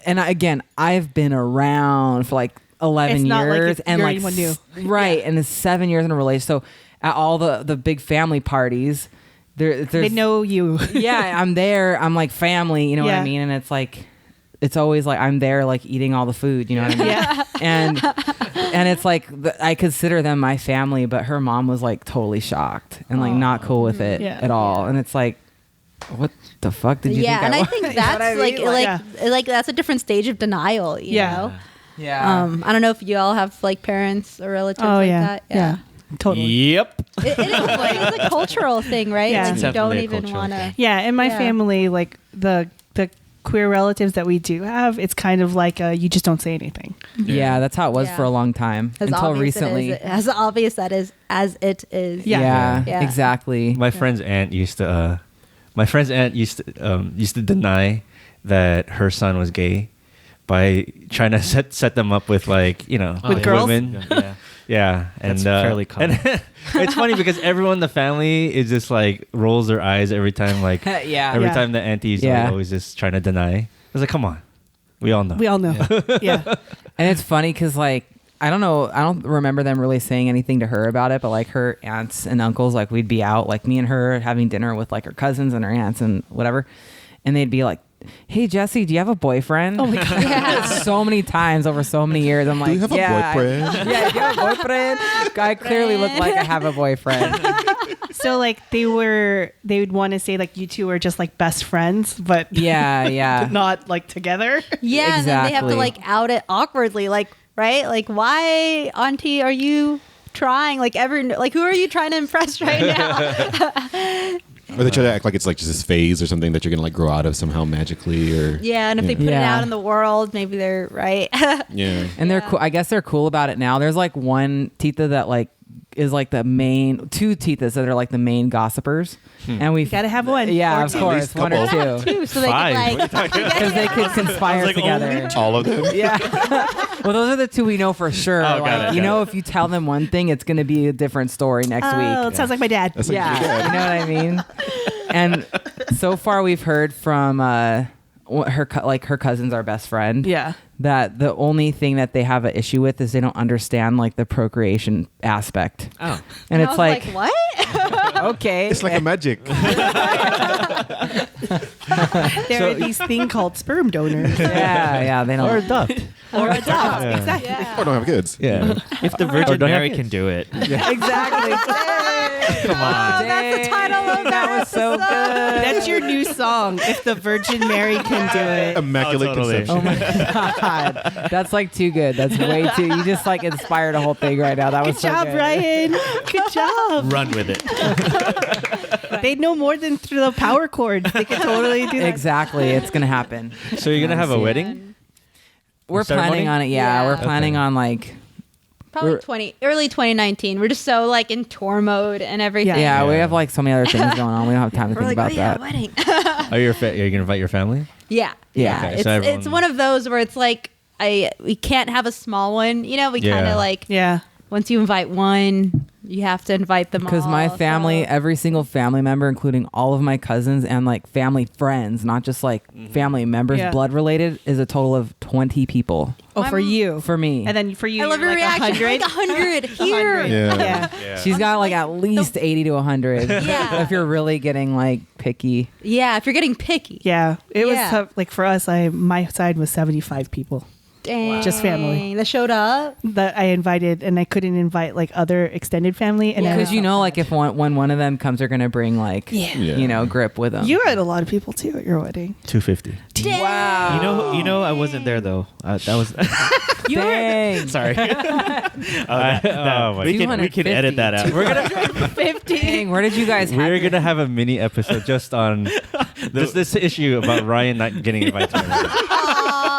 Speaker 7: and I've been around for like 11
Speaker 2: It's not like
Speaker 7: years,
Speaker 2: it's-
Speaker 7: and
Speaker 2: you're
Speaker 7: like
Speaker 2: anyone new.
Speaker 7: right, and it's 7 years in a relationship. So at all the big family parties. There's,
Speaker 2: They know you.
Speaker 7: yeah, I'm there. I'm like family, you know what I
Speaker 2: Yeah.
Speaker 7: mean? And it's like, it's always like I'm there, like eating all the food, you know what I mean?
Speaker 2: Yeah.
Speaker 7: And it's like I consider them my family, but her mom was like totally shocked and like not cool with it
Speaker 2: Yeah.
Speaker 7: at all. And it's like, what the fuck did you think?
Speaker 6: And I
Speaker 7: was?
Speaker 6: think
Speaker 7: You know
Speaker 6: that's
Speaker 7: what I mean?
Speaker 6: like that's a different stage of denial, you know?
Speaker 7: Yeah.
Speaker 6: I don't know if you all have like parents or relatives
Speaker 2: Oh
Speaker 6: like
Speaker 2: yeah.
Speaker 6: that.
Speaker 2: Yeah. Totally.
Speaker 5: Yep.
Speaker 6: It's a cultural thing, right?
Speaker 2: Yeah.
Speaker 6: Like
Speaker 2: It's
Speaker 6: you don't
Speaker 5: definitely a
Speaker 6: even
Speaker 5: cultural
Speaker 6: want to.
Speaker 2: Yeah, in my
Speaker 6: Yeah.
Speaker 2: family, like the queer relatives that we do have, it's kind of like you just don't say anything.
Speaker 7: Yeah, that's how it was
Speaker 6: Yeah.
Speaker 7: for a long time until recently.
Speaker 6: As obvious that is as it is.
Speaker 2: Yeah.
Speaker 6: Yeah.
Speaker 7: Exactly.
Speaker 5: My friend's aunt used to. Used to deny that her son was gay by trying to set them up with like, you know,
Speaker 2: With girls?
Speaker 5: women. Yeah. Yeah, and
Speaker 3: That's fairly common.
Speaker 5: And it's funny because everyone in the family is just like rolls their eyes every time, like
Speaker 7: Yeah.
Speaker 5: every
Speaker 2: Yeah.
Speaker 5: time the aunties
Speaker 7: Yeah.
Speaker 5: are always just trying to deny. I was like, come on, we all know.
Speaker 2: We all know. Yeah.
Speaker 7: And it's funny because, like, I don't know, I don't remember them really saying anything to her about it, but like her aunts and uncles, like we'd be out, like me and her having dinner with like her cousins and her aunts and whatever, and they'd be like, "Hey Jesse, do you have a boyfriend?"
Speaker 2: Oh my God.
Speaker 7: Yeah. So many times over so many years, I'm like,
Speaker 4: you have a
Speaker 7: yeah,
Speaker 4: boyfriend?"
Speaker 7: Yeah, do you have a boyfriend? I clearly look like I have a boyfriend.
Speaker 2: So like they would want to say like you two are just like best friends, but
Speaker 7: Yeah.
Speaker 2: not like together.
Speaker 6: Yeah, and then they have to
Speaker 7: Exactly.
Speaker 6: like out it awkwardly, like, right? Like, why, Auntie, are you trying? Like, who are you trying to impress right now?
Speaker 4: Or they try to act like it's like just this phase or something that you're gonna like grow out of somehow magically, or
Speaker 6: Yeah, and if they put it
Speaker 7: Yeah.
Speaker 6: out in the world, maybe they're right.
Speaker 4: yeah.
Speaker 7: And they're cool. I guess they're cool about it now. There's like one Tita that like is like the main, two Titas that are like the main gossipers, and we
Speaker 2: Gotta have one.
Speaker 7: Yeah,
Speaker 2: Or
Speaker 7: of
Speaker 2: two.
Speaker 7: course,
Speaker 4: least
Speaker 7: one or
Speaker 4: couple.
Speaker 7: two,
Speaker 6: so they
Speaker 5: Five.
Speaker 6: could like
Speaker 7: because they could conspire together.
Speaker 4: All of them.
Speaker 7: Yeah. Well, those are the two we know for sure.
Speaker 5: Oh, got
Speaker 7: Like,
Speaker 5: it,
Speaker 7: you
Speaker 5: got
Speaker 7: know,
Speaker 5: it.
Speaker 7: if you tell them one thing, it's going to be a different story next
Speaker 2: Oh,
Speaker 7: week.
Speaker 2: it sounds like my dad.
Speaker 4: That's like your
Speaker 7: Yeah,
Speaker 4: dad.
Speaker 7: you know what I mean. And so far, we've heard from her cousin's our best friend.
Speaker 2: Yeah.
Speaker 7: That the only thing that they have an issue with is they don't understand like the procreation aspect.
Speaker 3: Oh.
Speaker 7: And
Speaker 6: I
Speaker 7: it's
Speaker 6: was
Speaker 7: like,
Speaker 6: what?
Speaker 7: okay,
Speaker 4: It's like a magic.
Speaker 2: There are these thing called sperm donors.
Speaker 7: yeah, they don't.
Speaker 3: Or adopt.
Speaker 2: Or adopt.
Speaker 5: Yeah.
Speaker 2: Exactly.
Speaker 4: Or don't have kids.
Speaker 5: Yeah.
Speaker 3: If the Virgin
Speaker 5: don't have
Speaker 3: Mary
Speaker 5: kids.
Speaker 3: can do it.
Speaker 7: Exactly.
Speaker 3: Come on.
Speaker 6: Oh, that's the title of
Speaker 7: That was so good.
Speaker 2: That's your new song. If the Virgin Mary can do it.
Speaker 4: Immaculate
Speaker 5: Oh, totally.
Speaker 4: conception.
Speaker 7: Oh my god, that's like too good. That's way too. You just like inspired a whole thing right now. That was
Speaker 2: Good
Speaker 7: so
Speaker 2: job,
Speaker 7: good.
Speaker 2: Ryan. Good job.
Speaker 3: Run with it.
Speaker 2: They know more than through the power chords. They could totally do that.
Speaker 7: Exactly, it's gonna happen.
Speaker 5: So you're gonna have a
Speaker 7: see it.
Speaker 5: wedding?
Speaker 7: We're
Speaker 5: Ceremony?
Speaker 7: planning on it. Yeah,
Speaker 6: Yeah.
Speaker 7: we're planning
Speaker 5: Okay.
Speaker 7: on like.
Speaker 6: Probably early 2019. We're just so like in tour mode and everything.
Speaker 7: Yeah, we
Speaker 5: Yeah.
Speaker 7: have like so many other things going on. We don't have time to
Speaker 6: We're
Speaker 7: think
Speaker 6: like,
Speaker 7: about
Speaker 6: oh
Speaker 7: that.
Speaker 6: yeah, wedding.
Speaker 5: Are you gonna invite your family?
Speaker 6: Yeah.
Speaker 7: Yeah.
Speaker 5: Okay,
Speaker 6: It's
Speaker 5: so everyone-
Speaker 6: it's one of those where it's like we can't have a small one. You know, we kind
Speaker 5: Yeah.
Speaker 6: of like
Speaker 2: Yeah.
Speaker 6: once you invite one, you have to invite them all.
Speaker 7: Because my family,
Speaker 6: so-
Speaker 7: every single family member, including all of my cousins and like family friends, not just like family members,
Speaker 2: Yeah.
Speaker 7: blood related, is a total of 20 people
Speaker 2: Oh,
Speaker 6: My
Speaker 2: for
Speaker 6: mom-
Speaker 2: you.
Speaker 7: for me.
Speaker 2: And then for you,
Speaker 6: I love
Speaker 2: you're
Speaker 6: your
Speaker 2: like
Speaker 6: reaction.
Speaker 2: 100.
Speaker 6: Like 100 here.
Speaker 2: 100.
Speaker 4: Yeah.
Speaker 2: Yeah.
Speaker 7: She's got like at least 80 to 100.
Speaker 6: Yeah.
Speaker 7: If you're really getting like picky.
Speaker 6: Yeah, if you're getting picky.
Speaker 2: Yeah. It was
Speaker 6: Yeah.
Speaker 2: tough. Like for us, my side was 75 people
Speaker 6: Dang.
Speaker 2: Just family.
Speaker 6: That showed up.
Speaker 2: that I invited, and I couldn't invite like other extended family. And I
Speaker 7: Because
Speaker 2: was-
Speaker 7: you know, like if when one of them comes, they're going to bring like,
Speaker 4: Yeah.
Speaker 7: you know, grip with them.
Speaker 2: you had a lot of people too at your wedding.
Speaker 5: 250.
Speaker 7: Wow.
Speaker 3: You know, I wasn't there though. That was.
Speaker 7: Dang.
Speaker 3: Sorry.
Speaker 5: Oh my
Speaker 3: we can
Speaker 7: 250.
Speaker 3: edit that out. We're gonna.
Speaker 6: 50.
Speaker 7: Dang, where did you guys have
Speaker 5: We're
Speaker 7: your-
Speaker 5: gonna have a mini episode just on this issue about Ryan not getting invited to my wedding.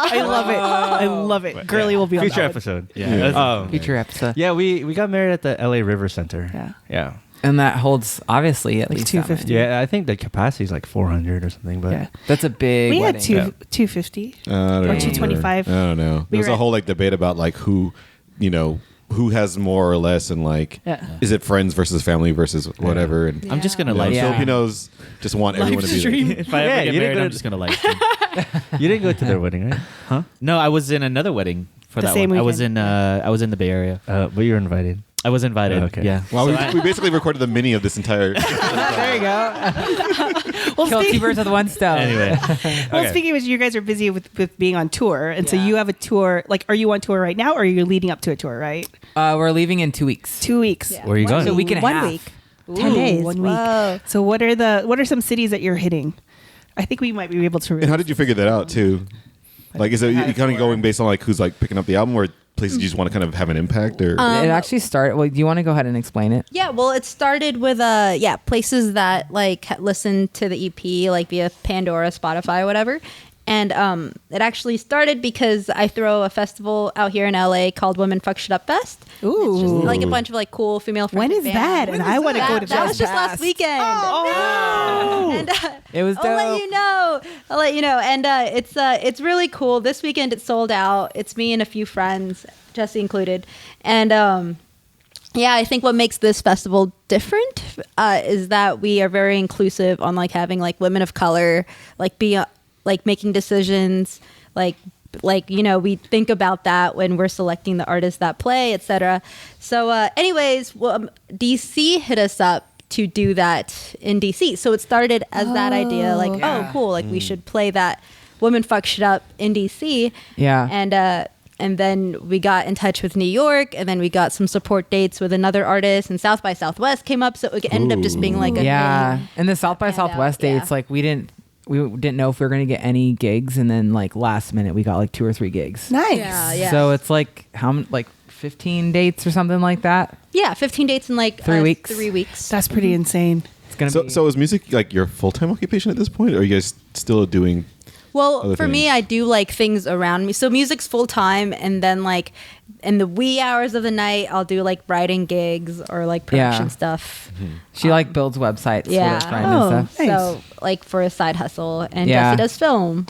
Speaker 2: I love it. I love it. Girly will be on
Speaker 5: Future
Speaker 2: that one.
Speaker 5: episode.
Speaker 3: Yeah.
Speaker 7: future episode?
Speaker 5: Yeah, we got married at the LA River Center.
Speaker 2: Yeah.
Speaker 5: Yeah.
Speaker 7: And that holds obviously at
Speaker 2: Like
Speaker 7: least that
Speaker 2: 250.
Speaker 7: many.
Speaker 5: Yeah, I think the capacity is like 400 or something, but
Speaker 2: Yeah.
Speaker 7: That's a big
Speaker 2: We had
Speaker 7: wedding.
Speaker 2: 250.
Speaker 4: I don't
Speaker 2: Or
Speaker 4: remember.
Speaker 2: 225.
Speaker 4: I don't know.
Speaker 2: We
Speaker 4: There was
Speaker 2: were
Speaker 4: a
Speaker 2: at-
Speaker 4: whole like debate about like who has more or less, and like
Speaker 2: Yeah.
Speaker 4: is it friends versus family versus whatever. And
Speaker 3: I'm just gonna
Speaker 4: you know,
Speaker 3: live.
Speaker 7: Yeah.
Speaker 4: Filipinos just want everyone to be there.
Speaker 3: If I
Speaker 5: Yeah,
Speaker 3: ever
Speaker 5: you
Speaker 3: get
Speaker 5: didn't
Speaker 3: married,
Speaker 5: go
Speaker 3: I'm
Speaker 5: to-
Speaker 3: just gonna live stream.
Speaker 5: you didn't go to their wedding, right? Huh?
Speaker 3: No, I was in another wedding for
Speaker 2: The
Speaker 3: that
Speaker 2: same
Speaker 3: one. I was
Speaker 2: weekend.
Speaker 3: in the Bay Area.
Speaker 5: But you were invited.
Speaker 3: I was invited.
Speaker 5: Okay.
Speaker 3: Yeah.
Speaker 4: Well, we basically recorded the mini of this entire.
Speaker 7: There you go.
Speaker 2: Well,
Speaker 7: Kill two
Speaker 2: speaking,
Speaker 7: birds with one stone.
Speaker 5: Anyway.
Speaker 2: well,
Speaker 5: Okay.
Speaker 2: speaking of which, you guys are busy with being on tour, and so
Speaker 7: Yeah.
Speaker 2: you have a tour. Like, are you on tour right now, or are you leading up to a tour? Right,
Speaker 7: We're leaving in 2 weeks.
Speaker 2: 2 weeks.
Speaker 6: Yeah.
Speaker 5: Where are you going?
Speaker 7: So a week and a
Speaker 6: 1
Speaker 7: half.
Speaker 6: week.
Speaker 2: 10 days. 1 week.
Speaker 6: Whoa.
Speaker 2: So what are some cities that you're hitting? I think we might be able to.
Speaker 4: And how did you figure that out too? Like, is it you kind of going based on like who's like picking up the album, or places you just want to kind of have an impact, or
Speaker 7: It actually started. Well, do you want to go ahead and explain it?
Speaker 6: Yeah, well, it started with places that like listen to the EP like via Pandora, Spotify, whatever. And it actually started because I throw a festival out here in LA called Women Fuck Shit Up Fest.
Speaker 2: Ooh.
Speaker 6: It's just like a bunch of like cool female.
Speaker 2: When is that? And I want to go to
Speaker 6: That was just last weekend.
Speaker 2: Oh.
Speaker 6: And
Speaker 7: It was
Speaker 6: I'll
Speaker 7: dope.
Speaker 6: let you know. I'll let you know. And it's really cool. This weekend it sold out. It's me and a few friends, Jesse included. And yeah, I think what makes this festival different is that we are very inclusive on like having like women of color, like be like making decisions, like we think about that when we're selecting the artists that play, etc. So anyways, DC hit us up to do that in DC. So it started as that idea, like, oh, cool, like we should play that Women Fuck Shit Up in DC.
Speaker 7: Yeah.
Speaker 6: And then we got in touch with New York, and then we got some support dates with another artist, and South by Southwest came up, so it ended up just being like a thing.
Speaker 7: And the South by Southwest dates, like we didn't know if we were going to get any gigs, and then like last minute we got like 2 or 3 gigs.
Speaker 2: Nice.
Speaker 6: Yeah.
Speaker 7: So it's like like 15 dates or something like that.
Speaker 6: Yeah, 15 dates in like
Speaker 7: 3 weeks.
Speaker 6: 3 weeks.
Speaker 2: That's pretty insane.
Speaker 7: It's gonna be.
Speaker 4: So is music like your full-time occupation at this point, or are you guys still doing?
Speaker 6: Well, for me, I do like things around me. So music's full time, and then like in the wee hours of the night, I'll do like writing gigs or like production stuff.
Speaker 7: She like builds websites.
Speaker 6: Yeah.
Speaker 7: For and stuff.
Speaker 2: Nice.
Speaker 6: So like for a side hustle, and
Speaker 7: Yeah.
Speaker 6: Jesse does film.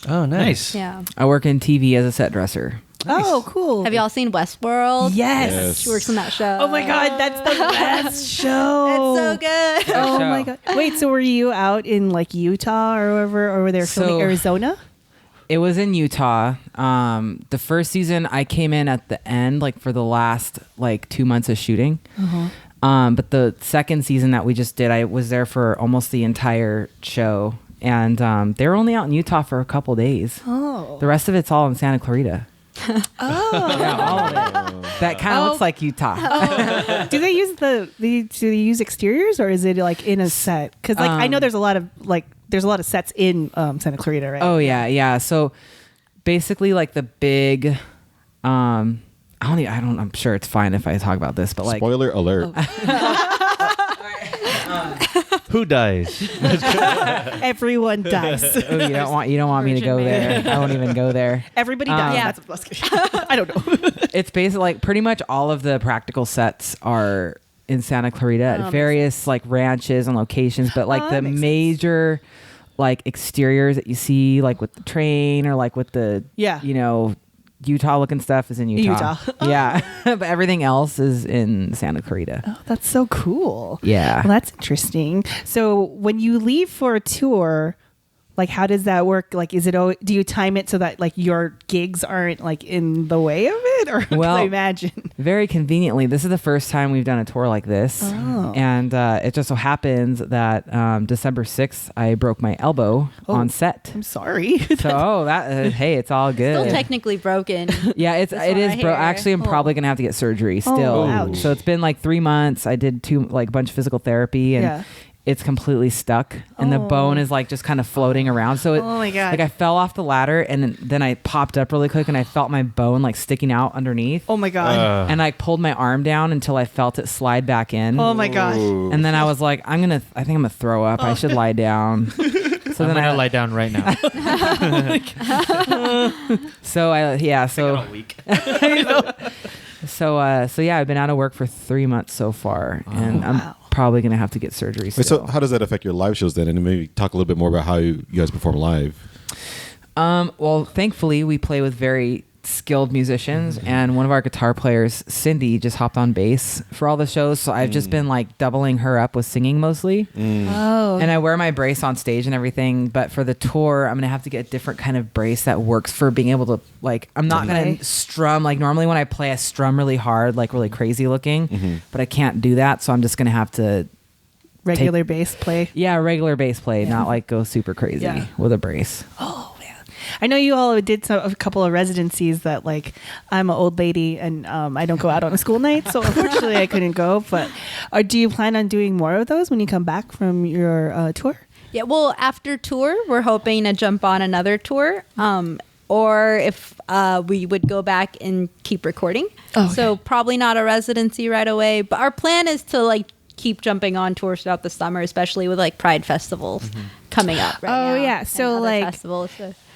Speaker 5: Oh, nice.
Speaker 6: Yeah.
Speaker 7: I work in TV as a set dresser.
Speaker 2: Oh, cool.
Speaker 6: Have y'all seen Westworld?
Speaker 2: Yes.
Speaker 6: She works on that show.
Speaker 2: Oh my God, that's the best show.
Speaker 6: It's so good.
Speaker 2: Oh
Speaker 7: show.
Speaker 2: my God. Wait, so were you out in like Utah or wherever, or were they filming Arizona?
Speaker 7: It was in Utah. The first season I came in at the end, like for the last like 2 months of shooting. But the second season that we just did, I was there for almost the entire show. And they were only out in Utah for a couple days.
Speaker 2: Oh.
Speaker 7: The rest of it's all in Santa Clarita.
Speaker 2: Oh.
Speaker 7: Yeah, all of it. That kind of looks like Utah.
Speaker 2: Do they use do they use exteriors, or is it like in a set? Because like I know there's a lot of sets in Santa Clarita, right?
Speaker 7: Oh yeah. So basically like the big I'm sure it's fine if I talk about this, but like
Speaker 4: Spoiler alert.
Speaker 5: Who dies?
Speaker 2: Everyone dies.
Speaker 7: oh, you don't want me to go there. I won't even go there.
Speaker 2: Everybody dies.
Speaker 6: Yeah.
Speaker 2: I don't know.
Speaker 7: It's basically like pretty much all of the practical sets are in Santa Clarita at various like ranches and locations, but like the major like exteriors that you see like with the train or like with the Utah looking stuff is in Utah. Yeah. But everything else is in Santa Clarita.
Speaker 2: Oh, that's so cool.
Speaker 7: Yeah.
Speaker 2: Well, that's interesting. So when you leave for a tour, like how does that work? Like, do you time it so that like your gigs aren't like in the way of it? Or
Speaker 7: Well,
Speaker 2: I imagine.
Speaker 7: Very conveniently, this is the first time we've done a tour like this.
Speaker 2: Oh.
Speaker 7: And it just so happens that December 6th, I broke my elbow on set.
Speaker 2: I'm sorry.
Speaker 7: So hey, it's all good.
Speaker 6: Still technically broken.
Speaker 7: Yeah, it
Speaker 6: one
Speaker 7: is
Speaker 6: right
Speaker 7: bro.
Speaker 6: here.
Speaker 7: Actually, I'm probably gonna have to get surgery still.
Speaker 2: ouch.
Speaker 7: So it's been like 3 months. I did a bunch of physical therapy, and it's completely stuck, and the bone is like just kind of floating around. So
Speaker 2: Oh my God.
Speaker 7: like I fell off the ladder, and then I popped up really quick, and I felt my bone like sticking out underneath.
Speaker 2: Oh my God.
Speaker 7: And I pulled my arm down until I felt it slide back in.
Speaker 2: Oh my gosh.
Speaker 7: And then I was like, I think I'm gonna throw up. I should lie down. So
Speaker 3: I'm
Speaker 7: then
Speaker 3: gonna lie down right now.
Speaker 7: So I've been out of work for 3 months so far, and I'm probably gonna have to get surgery.
Speaker 4: Wait,
Speaker 7: Still.
Speaker 4: so how does that affect your live shows then? And maybe talk a little bit more about how you guys perform live.
Speaker 7: Well, thankfully we play with very skilled musicians, and one of our guitar players, Cindy, just hopped on bass for all the shows. So I've just been like doubling her up with singing mostly.
Speaker 2: Oh.
Speaker 7: And I wear my brace on stage and everything, but for the tour, I'm gonna have to get a different kind of brace that works for being able to like. I'm not gonna strum like normally when I play. I strum really hard, like really crazy looking, but I can't do that. So I'm just gonna have to
Speaker 2: Regular bass play.
Speaker 7: regular bass play, not like go super crazy with a brace.
Speaker 2: Oh man, I know you all did a couple of residencies that like I'm an old lady and I don't go out on a school night, so unfortunately I couldn't go. But do you plan on doing more of those when you come back from your tour?
Speaker 6: Yeah, well, after tour, we're hoping to jump on another tour. Or if we would go back and keep recording.
Speaker 2: Oh, okay.
Speaker 6: So probably not a residency right away. But our plan is to like keep jumping on tours throughout the summer, especially with like Pride festivals coming up right now.
Speaker 2: Oh, yeah.
Speaker 6: and
Speaker 2: So,
Speaker 6: other
Speaker 2: like-
Speaker 6: festivals.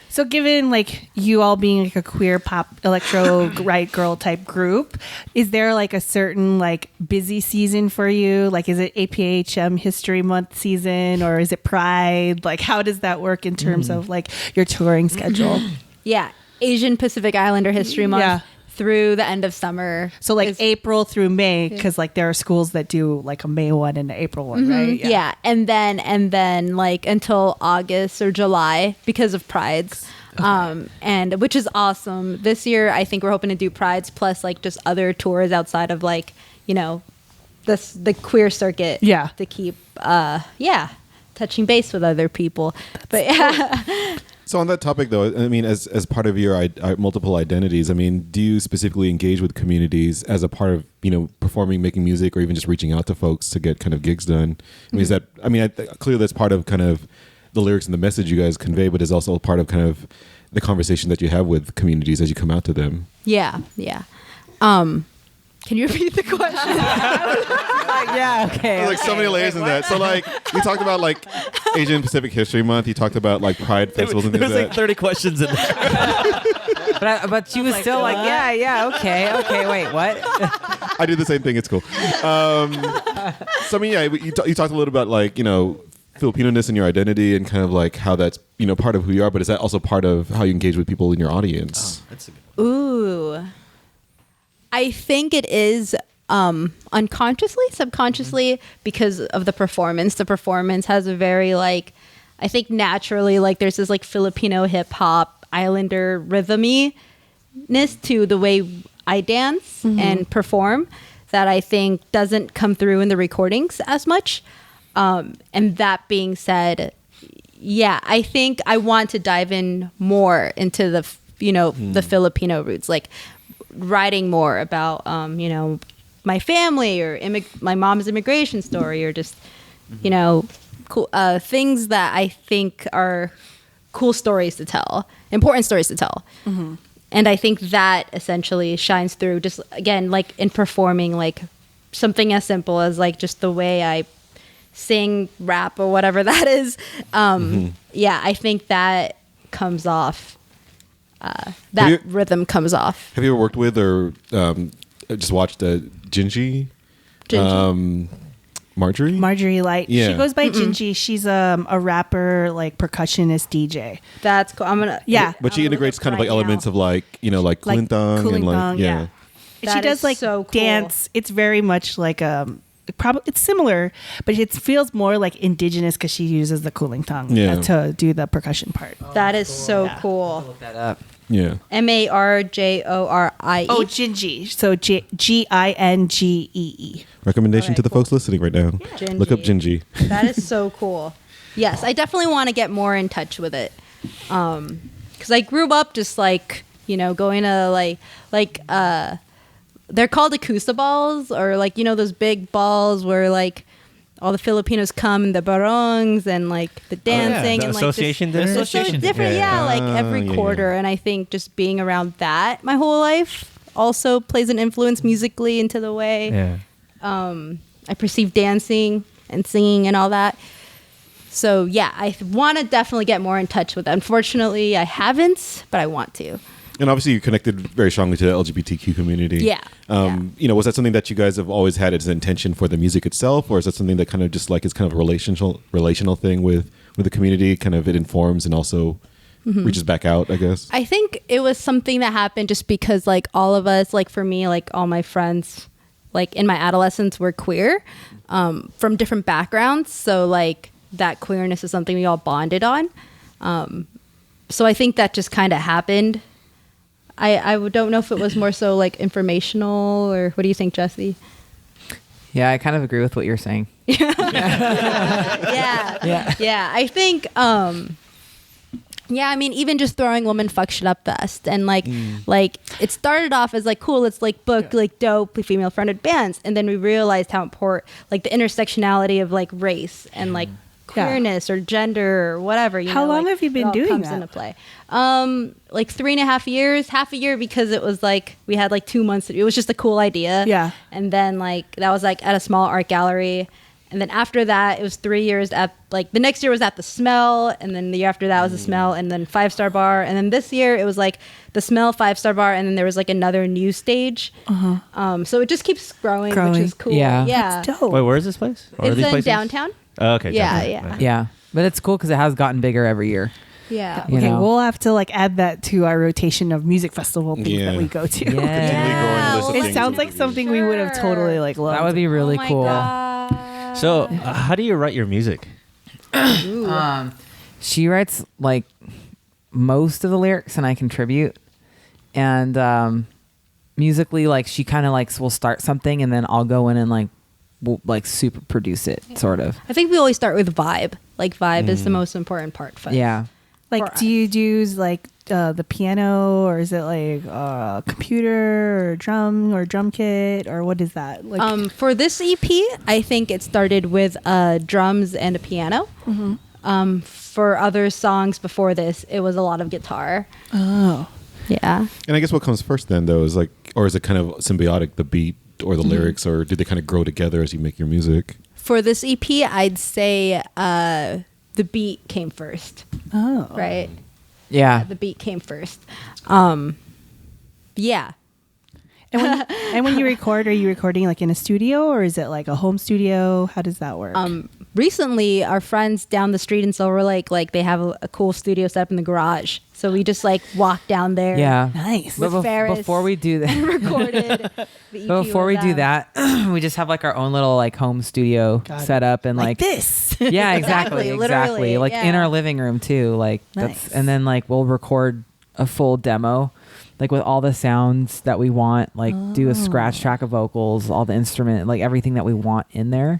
Speaker 2: So given like you all being like a queer pop electro right girl type group, is there like a certain like busy season for you? Like is it APHM History Month season, or is it Pride? Like how does that work in terms of like your touring schedule?
Speaker 6: Yeah, Asian Pacific Islander History Month.
Speaker 2: Yeah.
Speaker 6: through the end of summer.
Speaker 2: So like
Speaker 6: is-
Speaker 2: April through May, because like there are schools that do like a May one and an April one, right?
Speaker 6: Yeah. And then like until August or July because of Prides. And which is awesome. This year I think we're hoping to do Prides plus like just other tours outside of like, you know, the queer circuit.
Speaker 2: Yeah.
Speaker 6: To keep touching base with other people. But yeah.
Speaker 4: So on that topic, though, I mean, as part of your multiple identities, I mean, do you specifically engage with communities as a part of, you know, performing, making music, or even just reaching out to folks to get kind of gigs done? I mean, is that, I mean, clearly that's part of kind of the lyrics and the message you guys convey, but is also part of kind of the conversation that you have with communities as you come out to them.
Speaker 6: Yeah. Can you repeat the question?
Speaker 7: Yeah, okay.
Speaker 4: There's like so many layers in that. So like you talked about like Asian Pacific History Month. You talked about like Pride festivals and things
Speaker 3: There's
Speaker 4: like
Speaker 3: like
Speaker 4: that.
Speaker 3: 30 questions in there.
Speaker 7: But she was still like, yeah, okay, wait, what?
Speaker 4: I do the same thing. It's cool. So I mean, yeah, you talked a little about like, you know, Filipino-ness and your identity and kind of like how that's, you know, part of who you are, but is that also part of how you engage with people in your audience?
Speaker 3: That's a good
Speaker 6: Ooh. I think it is unconsciously, subconsciously, because of the performance. The performance has a very like, I think naturally, like there's this like Filipino hip hop islander rhythminess to the way I dance and perform that I think doesn't come through in the recordings as much. And that being said, yeah, I think I want to dive in more into the, you know, the Filipino roots, like writing more about, you know, my family or my mom's immigration story or just, you know, cool things that I think are cool stories to tell, important stories to tell. And I think that essentially shines through just, again, like in performing, like something as simple as like just the way I sing, rap, or whatever that is. Yeah, I think that comes off. That rhythm comes off.
Speaker 4: Have you ever worked with or just watched Gingy? Marjorie
Speaker 2: Light.
Speaker 4: Yeah.
Speaker 2: She goes by Gingy. She's a rapper, like percussionist DJ.
Speaker 6: That's cool. I'm gonna
Speaker 4: but she integrates kind of like elements of like, you know, like kulintang and like
Speaker 2: And she
Speaker 6: That
Speaker 2: does
Speaker 6: is
Speaker 2: like
Speaker 6: so cool.
Speaker 2: dance. It's very much like probably it's similar, but it feels more like indigenous because she uses the kulintang to do the percussion part.
Speaker 6: That is so cool.
Speaker 7: Look that up.
Speaker 4: Yeah.
Speaker 6: Marjorie.
Speaker 2: Oh, Gingy. So Gingee.
Speaker 4: Recommendation to the folks listening right now.
Speaker 6: Gingy.
Speaker 4: Look up Gingy.
Speaker 6: That is so cool. Yes, I definitely want to get more in touch with it. Because I grew up just like, you know, going to like they're called akusa balls, or like, you know, those big balls where like all the Filipinos come in the barongs and like the dancing
Speaker 5: The
Speaker 6: and
Speaker 5: association
Speaker 6: like
Speaker 5: dinner?
Speaker 6: it's so
Speaker 3: Association
Speaker 6: different.
Speaker 3: dinner.
Speaker 6: Yeah, like
Speaker 4: Oh,
Speaker 6: every
Speaker 4: yeah,
Speaker 6: quarter. And I think just being around that my whole life also plays an influence musically into the way
Speaker 3: Yeah.
Speaker 6: I perceive dancing and singing and all that. So yeah, I want to definitely get more in touch with that. Unfortunately, I haven't, but I want to.
Speaker 4: And obviously you connected very strongly to the LGBTQ community.
Speaker 6: Yeah.
Speaker 4: You know, was that something that you guys have always had as an intention for the music itself, or is that something that kind of just like is kind of a relational thing with the community, kind of it informs and also reaches back out, I guess?
Speaker 6: I think it was something that happened just because like all of us, like for me, like all my friends, like in my adolescence were queer from different backgrounds. So like that queerness is something we all bonded on. So I think that just kind of happened. I don't know if it was more so like informational, or what do you think, Jesse?
Speaker 7: Yeah, I kind of agree with what you're saying.
Speaker 6: Yeah.
Speaker 7: Yeah.
Speaker 6: Yeah. I think, yeah, I mean, even just throwing Woman Fuck Shit Up Fest and like it started off as like, cool, let's like book like dope female fronted bands. And then we realized how important, like the intersectionality of like race and like queerness or gender or whatever. You
Speaker 2: How
Speaker 6: know,
Speaker 2: long
Speaker 6: like,
Speaker 2: have you been
Speaker 6: it all
Speaker 2: doing
Speaker 6: comes
Speaker 2: that?
Speaker 6: into play. Like 3.5 years, half a year, because it was like, we had like 2 months. It was just a cool idea.
Speaker 2: Yeah.
Speaker 6: And then like, that was like at a small art gallery. And then after that, it was 3 years at like the next year was at the Smell, and then the year after that was the Smell, and then 5 Star Bar, and then this year it was like the Smell, 5 Star Bar, and then there was like another new stage. So it just keeps growing, which is cool.
Speaker 7: Yeah.
Speaker 6: Yeah.
Speaker 2: That's dope.
Speaker 5: Wait, where is this place? Or are
Speaker 6: It's
Speaker 5: these
Speaker 6: in
Speaker 5: places?
Speaker 6: downtown.
Speaker 5: Oh, okay.
Speaker 6: Yeah,
Speaker 5: downtown.
Speaker 6: yeah.
Speaker 7: Yeah, but it's cool because it has gotten bigger every year.
Speaker 6: Yeah.
Speaker 7: You
Speaker 2: Okay,
Speaker 7: know?
Speaker 2: we'll have to like add that to our rotation of music festival things that
Speaker 4: Yeah.
Speaker 2: we go to.
Speaker 4: Continually growing list of
Speaker 2: It
Speaker 4: things
Speaker 2: sounds
Speaker 4: we
Speaker 2: like
Speaker 4: could
Speaker 2: something
Speaker 4: use.
Speaker 2: we would have totally like loved.
Speaker 7: That would be really
Speaker 6: Oh my
Speaker 7: cool.
Speaker 6: God.
Speaker 5: So, how do you write your music?
Speaker 7: She writes like most of the lyrics, and I contribute. And musically, like she kind of like will start something, and then I'll go in and like we'll like super produce it, sort of.
Speaker 6: I think we always start with vibe. Like vibe is the most important part. For
Speaker 7: Yeah.
Speaker 2: like,
Speaker 6: for
Speaker 2: do you use like the piano, or is it like computer or drum kit, or what is that? Like,
Speaker 6: For this EP, I think it started with drums and a piano. For other songs before this, it was a lot of guitar.
Speaker 2: oh,
Speaker 6: Yeah.
Speaker 4: And I guess what comes first then, though, is like, or is it kind of symbiotic, the beat or the lyrics, or do they kind of grow together as you make your music?
Speaker 6: For this EP, I'd say the beat came first,
Speaker 2: oh,
Speaker 6: right?
Speaker 7: Yeah.
Speaker 6: The beat came first. Yeah.
Speaker 2: And when you record, are you recording like in a studio, or is it like a home studio? How does that work?
Speaker 6: Recently, our friends down the street in Silver Lake, like they have a cool studio set up in the garage. So we just like walked down there.
Speaker 7: Yeah.
Speaker 2: Nice.
Speaker 6: With Ferris
Speaker 7: before we do that,
Speaker 6: and recorded the EP.
Speaker 7: but before we
Speaker 6: with
Speaker 7: do
Speaker 6: them.
Speaker 7: that, we just have like our own little like home studio set up, and
Speaker 2: like
Speaker 7: like
Speaker 2: this.
Speaker 7: yeah, exactly,
Speaker 6: Exactly, literally,
Speaker 7: like in
Speaker 6: yeah.
Speaker 7: our living room too. Like
Speaker 2: Nice.
Speaker 7: that's, and then like we'll record a full demo, like with all the sounds that we want, like do a scratch track of vocals, all the instrument, like everything that we want in there.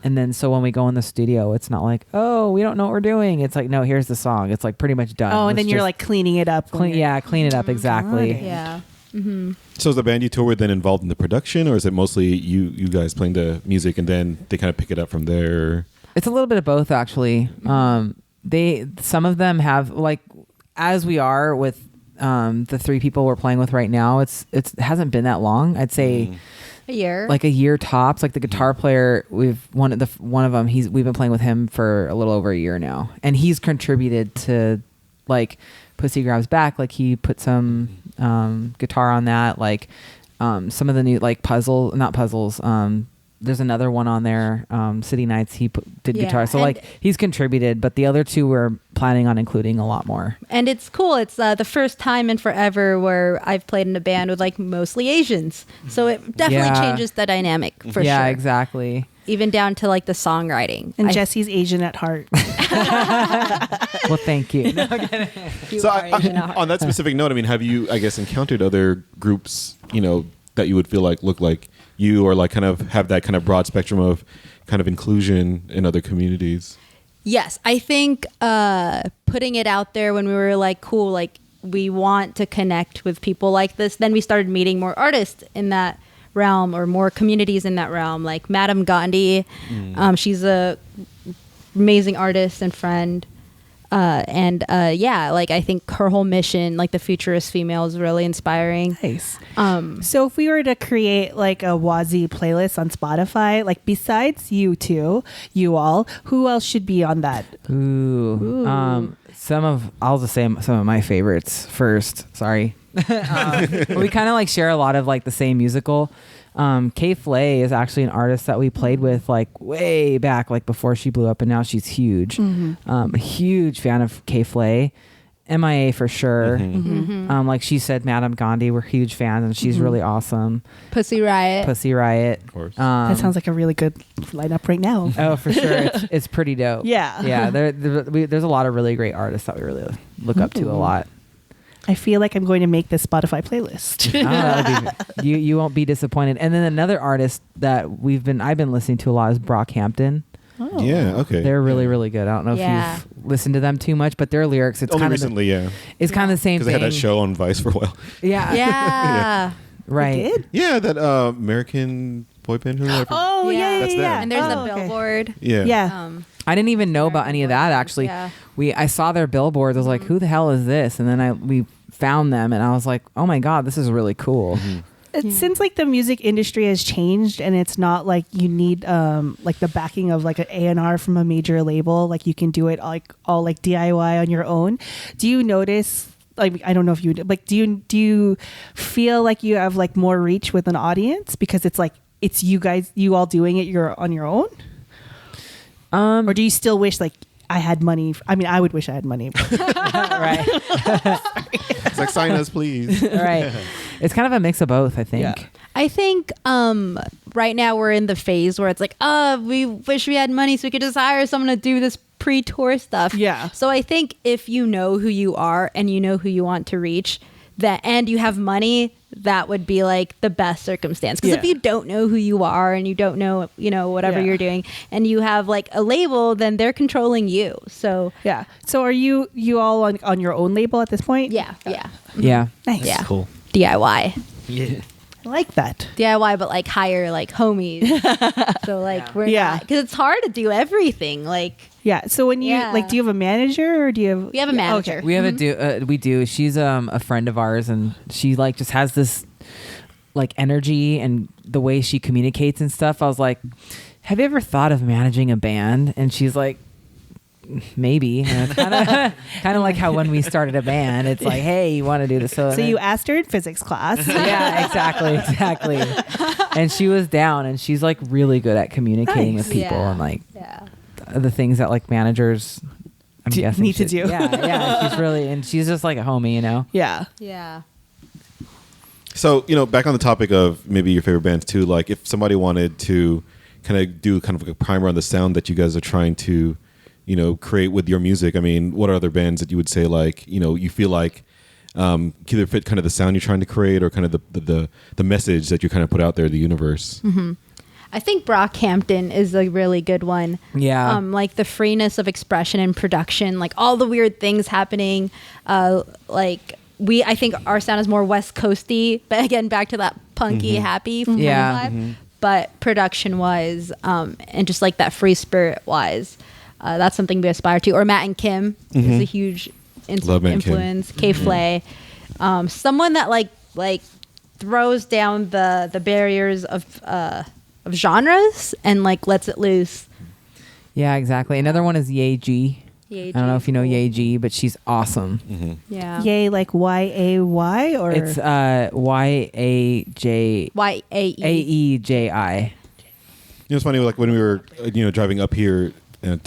Speaker 7: And then so when we go in the studio, it's not like, oh, we don't know what we're doing. It's like, no, here's the song. It's like pretty much done.
Speaker 2: Oh, and
Speaker 7: Let's
Speaker 2: then you're
Speaker 7: just
Speaker 2: like cleaning it up. when
Speaker 7: clean,
Speaker 2: you're-
Speaker 7: yeah, clean it up exactly.
Speaker 2: Got it.
Speaker 6: Yeah.
Speaker 4: So is the band you tour with then involved in the production, or is it mostly you guys playing the music and then they kind of pick it up from there?
Speaker 7: It's a little bit of both, actually. Some of them have, like, as we are with the three people we're playing with right now, it hasn't been that long. I'd say
Speaker 6: A year.
Speaker 7: like a year tops. Like the guitar player, one of them. We've been playing with him for a little over a year now, and he's contributed to like Pussy Grabs Back. Like he put some guitar on that. Like some of the new like not puzzles. There's another one on there, City Nights. He did
Speaker 6: Yeah,
Speaker 7: guitar, so
Speaker 6: and-
Speaker 7: like he's contributed. But the other two we're planning on including a lot more.
Speaker 6: And it's cool. It's the first time in forever where I've played in a band with like mostly Asians. So it definitely
Speaker 7: Yeah.
Speaker 6: changes the dynamic for
Speaker 7: yeah,
Speaker 6: sure.
Speaker 7: exactly.
Speaker 6: Even down to like the songwriting.
Speaker 2: And
Speaker 6: I-
Speaker 2: Jesse's Asian at heart.
Speaker 7: Well, thank you.
Speaker 6: you
Speaker 4: So
Speaker 6: are Asian at heart.
Speaker 4: on that specific note, I mean, have you, I guess, encountered other groups, that you would feel like look like you, or like kind of have that kind of broad spectrum of kind of inclusion in other communities?
Speaker 6: Yes, I think putting it out there when we were like, cool, like we want to connect with people like this. Then we started meeting more artists in that realm, or more communities in that realm, like Madam Gandhi. She's a amazing artist and friend. Yeah, like I think her whole mission, like the futurist female, is really inspiring.
Speaker 2: Nice. So if we were to create like a WASI playlist on Spotify, like besides you two, you all, who else should be on that?
Speaker 7: Ooh. I'll just say some of my favorites first. Sorry. We kind of like share a lot of like the same musical. Kay Flay is actually an artist that we played with like way back, like before she blew up, and now she's huge. A huge fan of Kay Flay. MIA for sure. Like she said, Madam Gandhi, we're huge fans, and she's really awesome.
Speaker 6: Pussy Riot.
Speaker 7: Pussy Riot.
Speaker 4: Of course.
Speaker 2: That sounds like a really good lineup right now.
Speaker 7: Oh, for sure. It's pretty dope.
Speaker 2: Yeah.
Speaker 7: Yeah. There's a lot of really great artists that we really look up to a lot.
Speaker 2: I feel like I'm going to make this Spotify playlist.
Speaker 7: You won't be disappointed. And then another artist that I've been listening to a lot is Hampton.
Speaker 4: Yeah, okay.
Speaker 7: They're really, really good. I don't know
Speaker 6: Yeah.
Speaker 7: if you've listened to them too much, but their lyrics, it's
Speaker 4: Only
Speaker 7: kind
Speaker 4: recently, yeah.
Speaker 7: it's kind of the same
Speaker 4: Because
Speaker 7: thing.
Speaker 4: they had that show on Vice for a while.
Speaker 7: Yeah.
Speaker 6: Yeah.
Speaker 7: Right.
Speaker 2: Did?
Speaker 4: Yeah, that American boy band.
Speaker 2: Oh,
Speaker 6: Yeah.
Speaker 2: yeah,
Speaker 4: That's
Speaker 2: yeah.
Speaker 4: them.
Speaker 6: And there's
Speaker 2: Oh,
Speaker 6: the
Speaker 2: okay.
Speaker 6: billboard.
Speaker 4: Yeah.
Speaker 2: Yeah.
Speaker 7: I didn't even know about any of that actually.
Speaker 6: Yeah.
Speaker 7: I saw their billboards. I was like, who the hell is this? And then we found them, and I was like, oh my God, this is really cool.
Speaker 2: Since like the music industry has changed, and it's not like you need like the backing of like an A&R from a major label, like you can do it all like DIY on your own. Do you notice, like, I don't know if you like, do you feel like you have like more reach with an audience because it's like you all doing it on your own? Or do you still wish like I had money. I mean, I would wish I had money.
Speaker 7: Right.
Speaker 4: It's like, sign us, please.
Speaker 7: Right. It's kind of a mix of both, I think.
Speaker 2: Yeah.
Speaker 6: I think right now we're in the phase where it's like, we wish we had money so we could just hire someone to do this pre-tour stuff.
Speaker 2: Yeah.
Speaker 6: So I think if you know who you are and you know who you want to reach, and you have money, that would be like the best circumstance. Because if you don't know who you are and you don't know, whatever you're doing, and you have like a label, then they're controlling you. So
Speaker 2: Yeah. So are you all on your own label at this point?
Speaker 6: yeah.
Speaker 7: Yeah.
Speaker 2: Nice.
Speaker 6: Yeah.
Speaker 3: Cool.
Speaker 6: DIY.
Speaker 3: Yeah.
Speaker 2: I like that.
Speaker 6: DIY, but like hire like homies. So like we're
Speaker 2: Yeah.
Speaker 6: not, because it's hard to do everything. Like
Speaker 2: Yeah. So when you
Speaker 6: Yeah.
Speaker 2: do you have a manager or do you have?
Speaker 6: we have a manager.
Speaker 2: Okay.
Speaker 7: We have we do. She's a friend of ours, and she like just has this like energy and the way she communicates and stuff. I was like, have you ever thought of managing a band? And she's like, maybe. Kind of like how when we started a band, it's like, hey, you want to do this?
Speaker 2: So you asked her in physics class.
Speaker 7: Yeah, exactly. And she was down, and she's like really good at communicating
Speaker 2: Nice.
Speaker 7: with people
Speaker 6: Yeah.
Speaker 7: and like
Speaker 6: Yeah.
Speaker 7: the things that like managers I'm guessing
Speaker 2: need to
Speaker 7: should-
Speaker 2: do.
Speaker 7: Yeah, she's really, and she's just like a homie,
Speaker 2: Yeah.
Speaker 6: Yeah.
Speaker 4: So, back on the topic of maybe your favorite bands too, like if somebody wanted to kind of do kind of like a primer on the sound that you guys are trying to, create with your music, I mean, what are other bands that you would say like, you feel like either fit kind of the sound you're trying to create or kind of the message that you kind of put out there in the universe?
Speaker 6: Mm-hmm. I think Hampton is a really good one.
Speaker 7: Yeah.
Speaker 6: Like the freeness of expression and production, like all the weird things happening. I think our sound is more West Coasty, but again, back to that punky, happy
Speaker 7: Yeah.
Speaker 6: vibe. But production wise, and just like that free spirit wise, that's something we aspire to. Or Matt and Kim is a huge
Speaker 4: Love Matt and Kim.
Speaker 6: influence. K Flay, someone that like throws down the barriers of genres and like lets it loose.
Speaker 7: Yeah, exactly. Another one is Ye G.
Speaker 6: Ye
Speaker 7: I don't know if you know
Speaker 6: G,
Speaker 7: Ye G, but she's awesome.
Speaker 6: Yeah.
Speaker 2: Yay, like YAY or
Speaker 7: It's YAJAEJI.
Speaker 4: It's funny, like when we were, driving up here to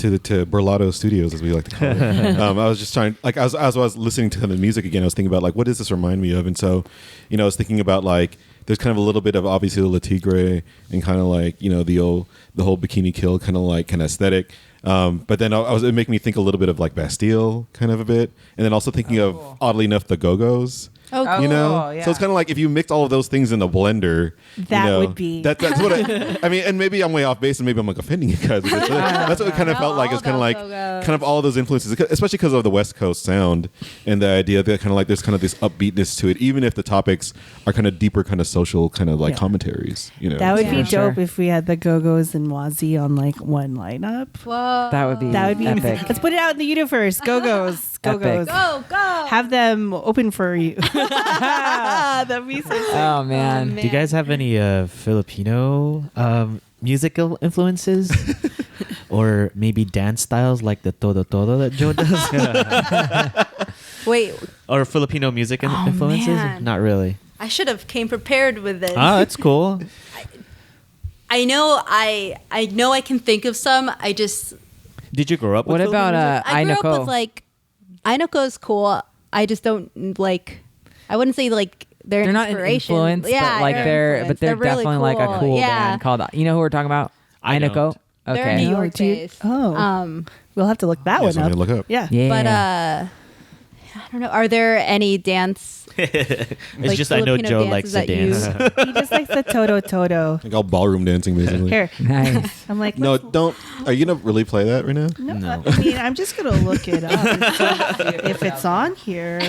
Speaker 4: Berlato Studios, as we like to call it. I was just trying, like, as I was listening to the music again, I was thinking about like, what does this remind me of? And so, I was thinking about like, there's kind of a little bit of obviously the La Tigre and kind of like, the whole Bikini Kill kind of aesthetic. But then it made me think a little bit of like Bastille kind of a bit. And then also thinking of, oddly enough, the Go-Go's.
Speaker 6: Oh,
Speaker 7: cool.
Speaker 6: cool.
Speaker 4: So it's kind of like if you mix all of those things in a blender,
Speaker 2: That would be-
Speaker 4: that's what I mean. And maybe I'm way off base, and maybe I'm like offending you guys. But that's what it kind of felt like. It's kind of like kind of all of those influences, especially because of the West Coast sound and the idea that kind of like there's kind of this upbeatness to it, even if the topics are kind of deeper, kind of social, kind of like commentaries.
Speaker 2: That would be
Speaker 7: Sure.
Speaker 2: dope if we had the Go-Go's and WASI on like one lineup.
Speaker 6: Whoa.
Speaker 7: That would be epic.
Speaker 2: Let's put it out in the universe. Go-Go's. Go-Go's.
Speaker 6: Go.
Speaker 2: Have them open for you. That'd be so sick.
Speaker 7: Oh man.
Speaker 3: Do you guys have any Filipino musical influences? Or maybe dance styles like the Todo Todo that Joe does?
Speaker 6: Wait,
Speaker 3: Or Filipino music influences?
Speaker 6: man.
Speaker 3: Not really.
Speaker 6: I should have came prepared with this.
Speaker 3: Ah, that's cool.
Speaker 6: I know I can think of some. I just
Speaker 3: Did you grow up with
Speaker 7: What about
Speaker 3: Filipino music?
Speaker 6: I grew
Speaker 7: Ainoko?
Speaker 6: up with like Ainoko is cool. I just don't like. I wouldn't say like they're
Speaker 7: They're not
Speaker 6: inspiration.
Speaker 7: influenced,
Speaker 6: Yeah,
Speaker 7: but like they're
Speaker 6: influenced.
Speaker 7: definitely
Speaker 6: really
Speaker 7: like a cool
Speaker 6: Yeah.
Speaker 7: band called. You know who we're talking about?
Speaker 3: I
Speaker 7: Ainoko.
Speaker 3: don't.
Speaker 6: They're
Speaker 7: Okay.
Speaker 6: New
Speaker 2: Oh,
Speaker 6: York
Speaker 2: do you-
Speaker 6: based.
Speaker 2: oh. We'll have to look that one
Speaker 4: something
Speaker 2: up.
Speaker 4: to look up.
Speaker 2: Yeah.
Speaker 7: Yeah.
Speaker 6: But I don't know. Are there any dance?
Speaker 3: It's
Speaker 6: like
Speaker 3: just I know
Speaker 6: Filipino
Speaker 3: Joe likes to
Speaker 6: dances
Speaker 3: dance.
Speaker 2: He just likes the Toto.
Speaker 4: Like all ballroom dancing, basically.
Speaker 2: Here.
Speaker 7: Nice.
Speaker 2: I'm like,
Speaker 4: No,
Speaker 2: let's-
Speaker 4: don't. Are you gonna really play that right now?
Speaker 2: No, I mean, I'm just going to look it up and see if it's on here.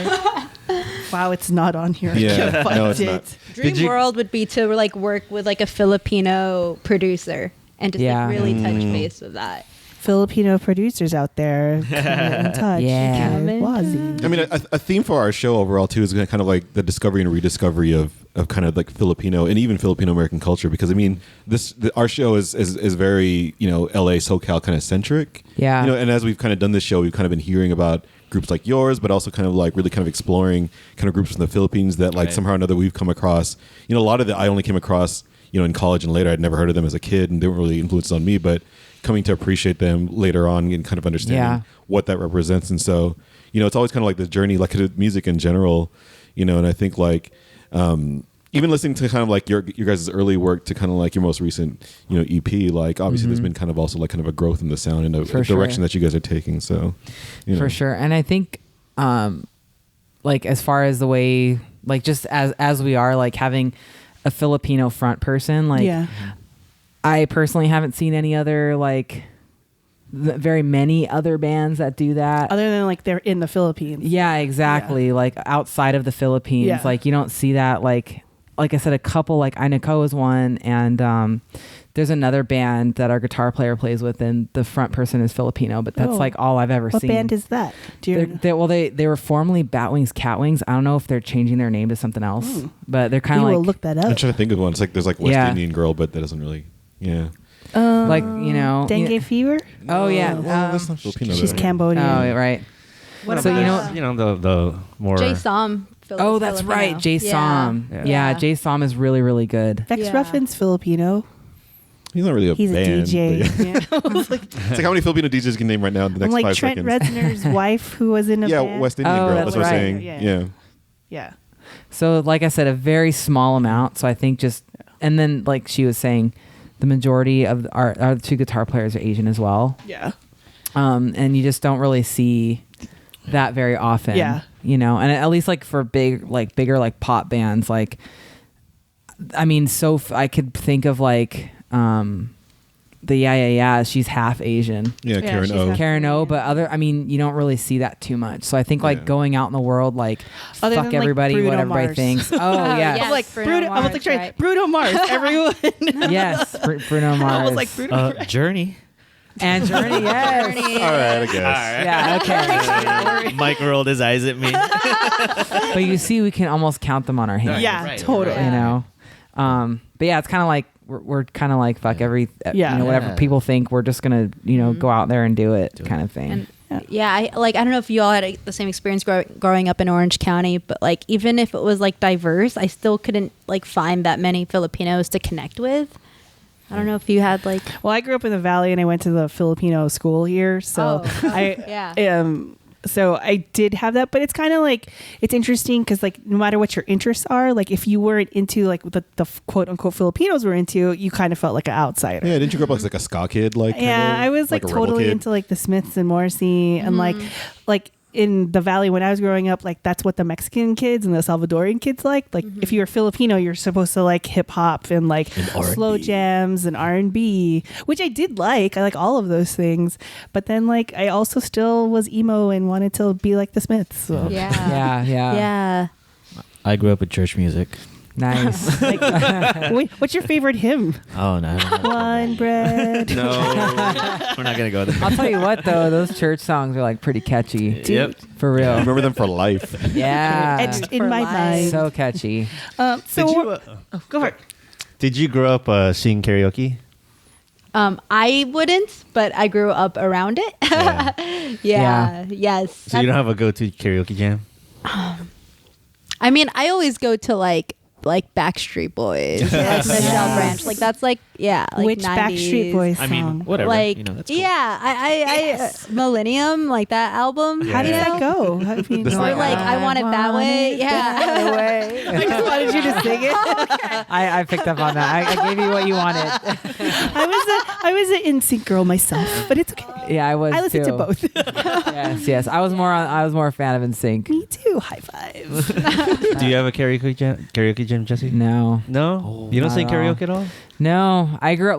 Speaker 2: Wow, it's not on here. I
Speaker 4: Yeah,
Speaker 2: can't find
Speaker 4: no, it's
Speaker 2: it.
Speaker 4: not.
Speaker 6: Dream World would be to like work with like a Filipino producer and just
Speaker 7: Yeah.
Speaker 6: like really touch base with that.
Speaker 2: Filipino producers out there, get in touch.
Speaker 7: Yeah.
Speaker 2: Okay, WASI.
Speaker 4: I mean, a theme for our show overall too is kind of like the discovery and rediscovery of kind of like Filipino and even Filipino American culture. Because I mean, our show is very LA SoCal kind of centric.
Speaker 7: Yeah.
Speaker 4: And as we've kind of done this show, we've kind of been hearing about groups like yours, but also kind of like really kind of exploring kind of groups from the Philippines that like somehow or another we've come across. A lot of that I only came across in college and later. I'd never heard of them as a kid and they weren't really influences on me, but coming to appreciate them later on and kind of understanding what that represents. And so, it's always kind of like the journey, like music in general, and I think like, even listening to kind of like your guys' early work to kind of like your most recent, EP, like obviously there's been kind of also like kind of a growth in the sound and a direction that you guys are taking. So,
Speaker 7: for sure. And I think, like as far as the way, like just as we are like having a Filipino front person, like I personally haven't seen any other like very many other bands that do that
Speaker 2: other than like they're in the Philippines.
Speaker 7: Yeah, exactly. Like outside of the Philippines, like you don't see that. Like I said, a couple, like Inako is one, and there's another band that our guitar player plays with, and the front person is Filipino, but that's like all I've ever seen.
Speaker 2: What band is that?
Speaker 7: They were formerly Batwings Catwings. I don't know if they're changing their name to something else, but they're kind of like.
Speaker 2: We'll look that up.
Speaker 4: I'm trying to think of one. It's like there's like West Indian girl, but that doesn't really. Yeah.
Speaker 7: Like
Speaker 2: dengue fever.
Speaker 7: Oh yeah,
Speaker 4: well, that's not Filipino.
Speaker 2: She's Cambodian.
Speaker 7: Oh right.
Speaker 6: What
Speaker 7: so
Speaker 6: about,
Speaker 5: the more
Speaker 6: Jay Som.
Speaker 7: Oh, that's right, Jay Som. Yeah, Jay Som is really really good.
Speaker 2: Vex Ruffin's Filipino.
Speaker 4: He's not really
Speaker 2: He's
Speaker 4: band.
Speaker 2: a DJ.
Speaker 4: It's like how many Filipino DJs you can name right now in the next
Speaker 2: like
Speaker 4: 5
Speaker 2: Trent
Speaker 4: seconds?
Speaker 2: Reznor's wife, who was in a band.
Speaker 4: West Indian girl. That's what I'm saying.
Speaker 2: Yeah.
Speaker 7: So, like I said, a very small amount. So I think and then like she was saying, the majority of our 2 guitar players are Asian as well.
Speaker 2: Yeah.
Speaker 7: And you just don't really see that very often.
Speaker 2: Yeah.
Speaker 7: And at least like for bigger like pop bands, like, I mean, I could think of like, the she's half Asian.
Speaker 4: Yeah, Karen O.
Speaker 7: Karen O, but you don't really see that too much. So I think like going out in the world, like
Speaker 2: Other
Speaker 7: fuck
Speaker 2: than,
Speaker 7: everybody,
Speaker 2: like,
Speaker 7: what
Speaker 2: Bruno
Speaker 7: everybody
Speaker 2: Mars.
Speaker 7: thinks. Oh yeah,
Speaker 2: I'm like Bruno. I was like trying Bruno Mars. Everyone.
Speaker 7: Yes, Bruno Mars.
Speaker 2: I was like Bruno.
Speaker 3: Journey.
Speaker 7: And Journey, yes.
Speaker 4: All right, I guess.
Speaker 7: Yeah, okay.
Speaker 3: Mike rolled his eyes at me.
Speaker 7: But you see, we can almost count them on our hands.
Speaker 2: Yeah,
Speaker 3: Right,
Speaker 2: totally.
Speaker 7: But yeah, it's kind of like we're kind of like fuck every whatever
Speaker 3: Yeah.
Speaker 7: people think, we're just gonna go out there and do it kind of thing.
Speaker 6: And I don't know if you all had the same experience growing up in Orange County, but like even if it was like diverse, I still couldn't like find that many Filipinos to connect with. I don't know if you had like.
Speaker 2: Well, I grew up in the Valley and I went to the Filipino school here, so so I did have that, but it's kind of like, it's interesting because like no matter what your interests are, like if you weren't into like the quote unquote Filipinos were into, you kind of felt like an outsider.
Speaker 4: Yeah, didn't you grow up as like a ska kid? Like
Speaker 2: I was like
Speaker 4: a rebel
Speaker 2: totally
Speaker 4: kid?
Speaker 2: into like the Smiths and Morrissey and like in the Valley when I was growing up, like that's what the Mexican kids and the Salvadorian kids like if you're Filipino, you're supposed to like hip hop and like slow jams and R&B, which I did like. I like all of those things, but then like I also still was emo and wanted to be like the Smiths. So.
Speaker 7: Yeah.
Speaker 3: I grew up with church music.
Speaker 7: Nice.
Speaker 2: Wait, what's your favorite hymn?
Speaker 3: Oh no.
Speaker 2: One bread.
Speaker 3: No. We're not gonna go there.
Speaker 7: I'll tell you what though, those church songs are like pretty catchy.
Speaker 3: Yep.
Speaker 7: For real.
Speaker 4: I remember them for life.
Speaker 7: Yeah.
Speaker 2: Etched in
Speaker 6: For
Speaker 2: my
Speaker 6: life.
Speaker 2: mind.
Speaker 7: So catchy.
Speaker 2: So go for it.
Speaker 5: Did you grow up seeing karaoke?
Speaker 6: I wouldn't, but I grew up around it.
Speaker 7: Yeah.
Speaker 6: Yes.
Speaker 5: So you don't have a go-to karaoke jam?
Speaker 6: I mean, I always go to like Backstreet Boys, like Michelle Branch, like that's like like
Speaker 2: Which
Speaker 6: 90s.
Speaker 2: Backstreet Boys song?
Speaker 3: I mean, whatever.
Speaker 6: Like
Speaker 3: that's cool.
Speaker 6: I Millennium, like that album.
Speaker 2: How did that go? How, if you know,
Speaker 6: Or like I Want It That Way.
Speaker 2: I just wanted you to sing it.
Speaker 7: I picked up on that. I gave you what you wanted.
Speaker 2: I was an NSYNC girl myself, but it's okay.
Speaker 7: Yeah, I was.
Speaker 2: I listened
Speaker 7: too.
Speaker 2: to both.
Speaker 7: Yes. I was more a fan of NSYNC.
Speaker 2: Me too. High five.
Speaker 5: Do you have a karaoke jam, Jesse?
Speaker 7: No.
Speaker 5: No? You don't
Speaker 7: not
Speaker 5: sing
Speaker 7: at all.
Speaker 5: karaoke at all?
Speaker 7: No, I grew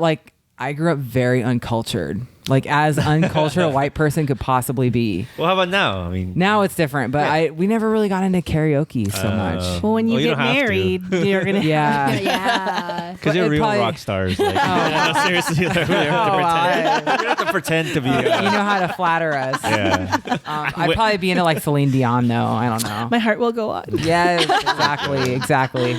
Speaker 7: up very uncultured. Like as uncultured a white person could possibly be.
Speaker 5: Well, how about now? I mean,
Speaker 7: Now it's different, but we never really got into karaoke so much.
Speaker 2: Well, when you
Speaker 5: you
Speaker 2: get
Speaker 5: don't have to.
Speaker 2: married, you're gonna.
Speaker 7: Yeah.
Speaker 6: Yeah.
Speaker 5: because you're
Speaker 7: it
Speaker 5: real
Speaker 7: probably-
Speaker 5: rock stars. Like, no, seriously, like, we have to pretend to be.
Speaker 7: You know how to flatter us.
Speaker 5: Yeah.
Speaker 7: I'd probably be into like Celine Dion though. I don't know.
Speaker 2: My heart will go on.
Speaker 7: Yes, exactly.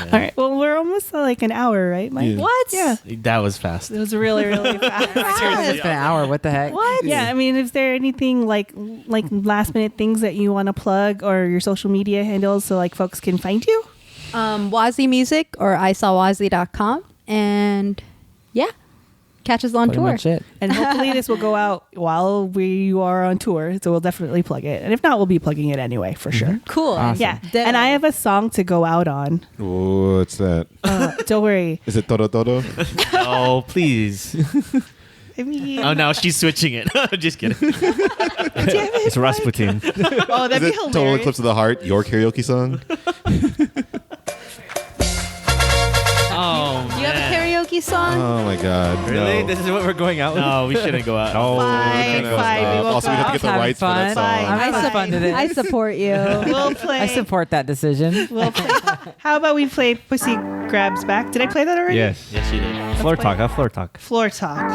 Speaker 2: All right. Well, we're almost like an hour, right, Mike?
Speaker 4: Yeah.
Speaker 6: What?
Speaker 2: Yeah.
Speaker 3: That was fast.
Speaker 2: It was really, really fast.
Speaker 7: It's been an hour. What the heck?
Speaker 2: What? Yeah. I mean, is there anything like last minute things that you want to plug or your social media handles so like folks can find you?
Speaker 6: WASI Music or isawasi.com. And yeah. catch us on
Speaker 7: Pretty
Speaker 6: tour.
Speaker 7: much it.
Speaker 2: And hopefully this will go out while we are on tour. So we'll definitely plug it. And if not, we'll be plugging it anyway, for sure.
Speaker 6: Cool.
Speaker 7: Awesome.
Speaker 2: Yeah. And I have a song to go out on.
Speaker 4: What's that?
Speaker 2: Don't worry.
Speaker 4: Is it Todo Todo?
Speaker 5: Oh, please.
Speaker 2: I mean,
Speaker 3: Oh, no, she's switching it. Just kidding.
Speaker 5: It's Rasputin.
Speaker 2: oh, that'd
Speaker 4: Is
Speaker 2: be
Speaker 4: it Total
Speaker 2: hilarious.
Speaker 4: Eclipse of the Heart, your karaoke song?
Speaker 3: Oh,
Speaker 6: Do you have a karaoke song?
Speaker 4: Oh my God.
Speaker 5: Really?
Speaker 4: No.
Speaker 5: This is what we're going out with?
Speaker 3: No, we shouldn't go out.
Speaker 5: No.
Speaker 2: Fine,
Speaker 4: No,
Speaker 2: fine. We
Speaker 4: stop.
Speaker 2: will
Speaker 4: Also, we have to get the
Speaker 7: Having
Speaker 4: rights for that
Speaker 7: fun.
Speaker 4: song.
Speaker 7: I'm
Speaker 2: Fine.
Speaker 7: having fun to this.
Speaker 6: I support you.
Speaker 2: We'll play.
Speaker 7: I support that decision.
Speaker 2: We'll play. How about we play Pussy Grabs Back? Did I play that already?
Speaker 5: Yes.
Speaker 3: Yes, you did.
Speaker 5: Floor talk. Have floor talk.
Speaker 2: Floor Talk.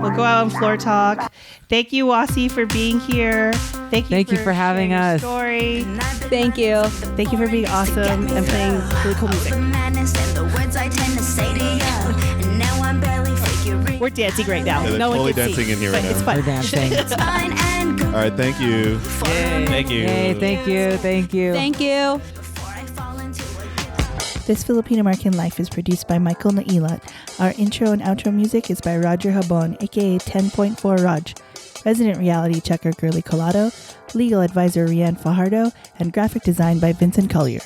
Speaker 2: We'll go out on Floor Talk. Thank you, WASI, for being here. Thank you
Speaker 7: for having
Speaker 2: sharing your
Speaker 7: us.
Speaker 2: Story.
Speaker 6: Thank you.
Speaker 2: Thank you for being awesome and playing really cool music. We're dancing right now.
Speaker 4: Yeah, they're
Speaker 2: no one
Speaker 4: totally
Speaker 2: can
Speaker 4: dancing
Speaker 2: see.
Speaker 4: in here
Speaker 2: But
Speaker 4: right
Speaker 2: it's
Speaker 4: now.
Speaker 2: fun.
Speaker 7: We're dancing.
Speaker 4: All right, thank you.
Speaker 3: Thank you.
Speaker 7: Yay, thank you. Thank you.
Speaker 6: Thank you.
Speaker 2: This Filipino American Life is produced by Michael Nailat. Our intro and outro music is by Roger Habon, aka 10.4 Raj. Resident reality checker Girly Colado, legal advisor Rianne Fajardo, and graphic design by Vincent Collyer.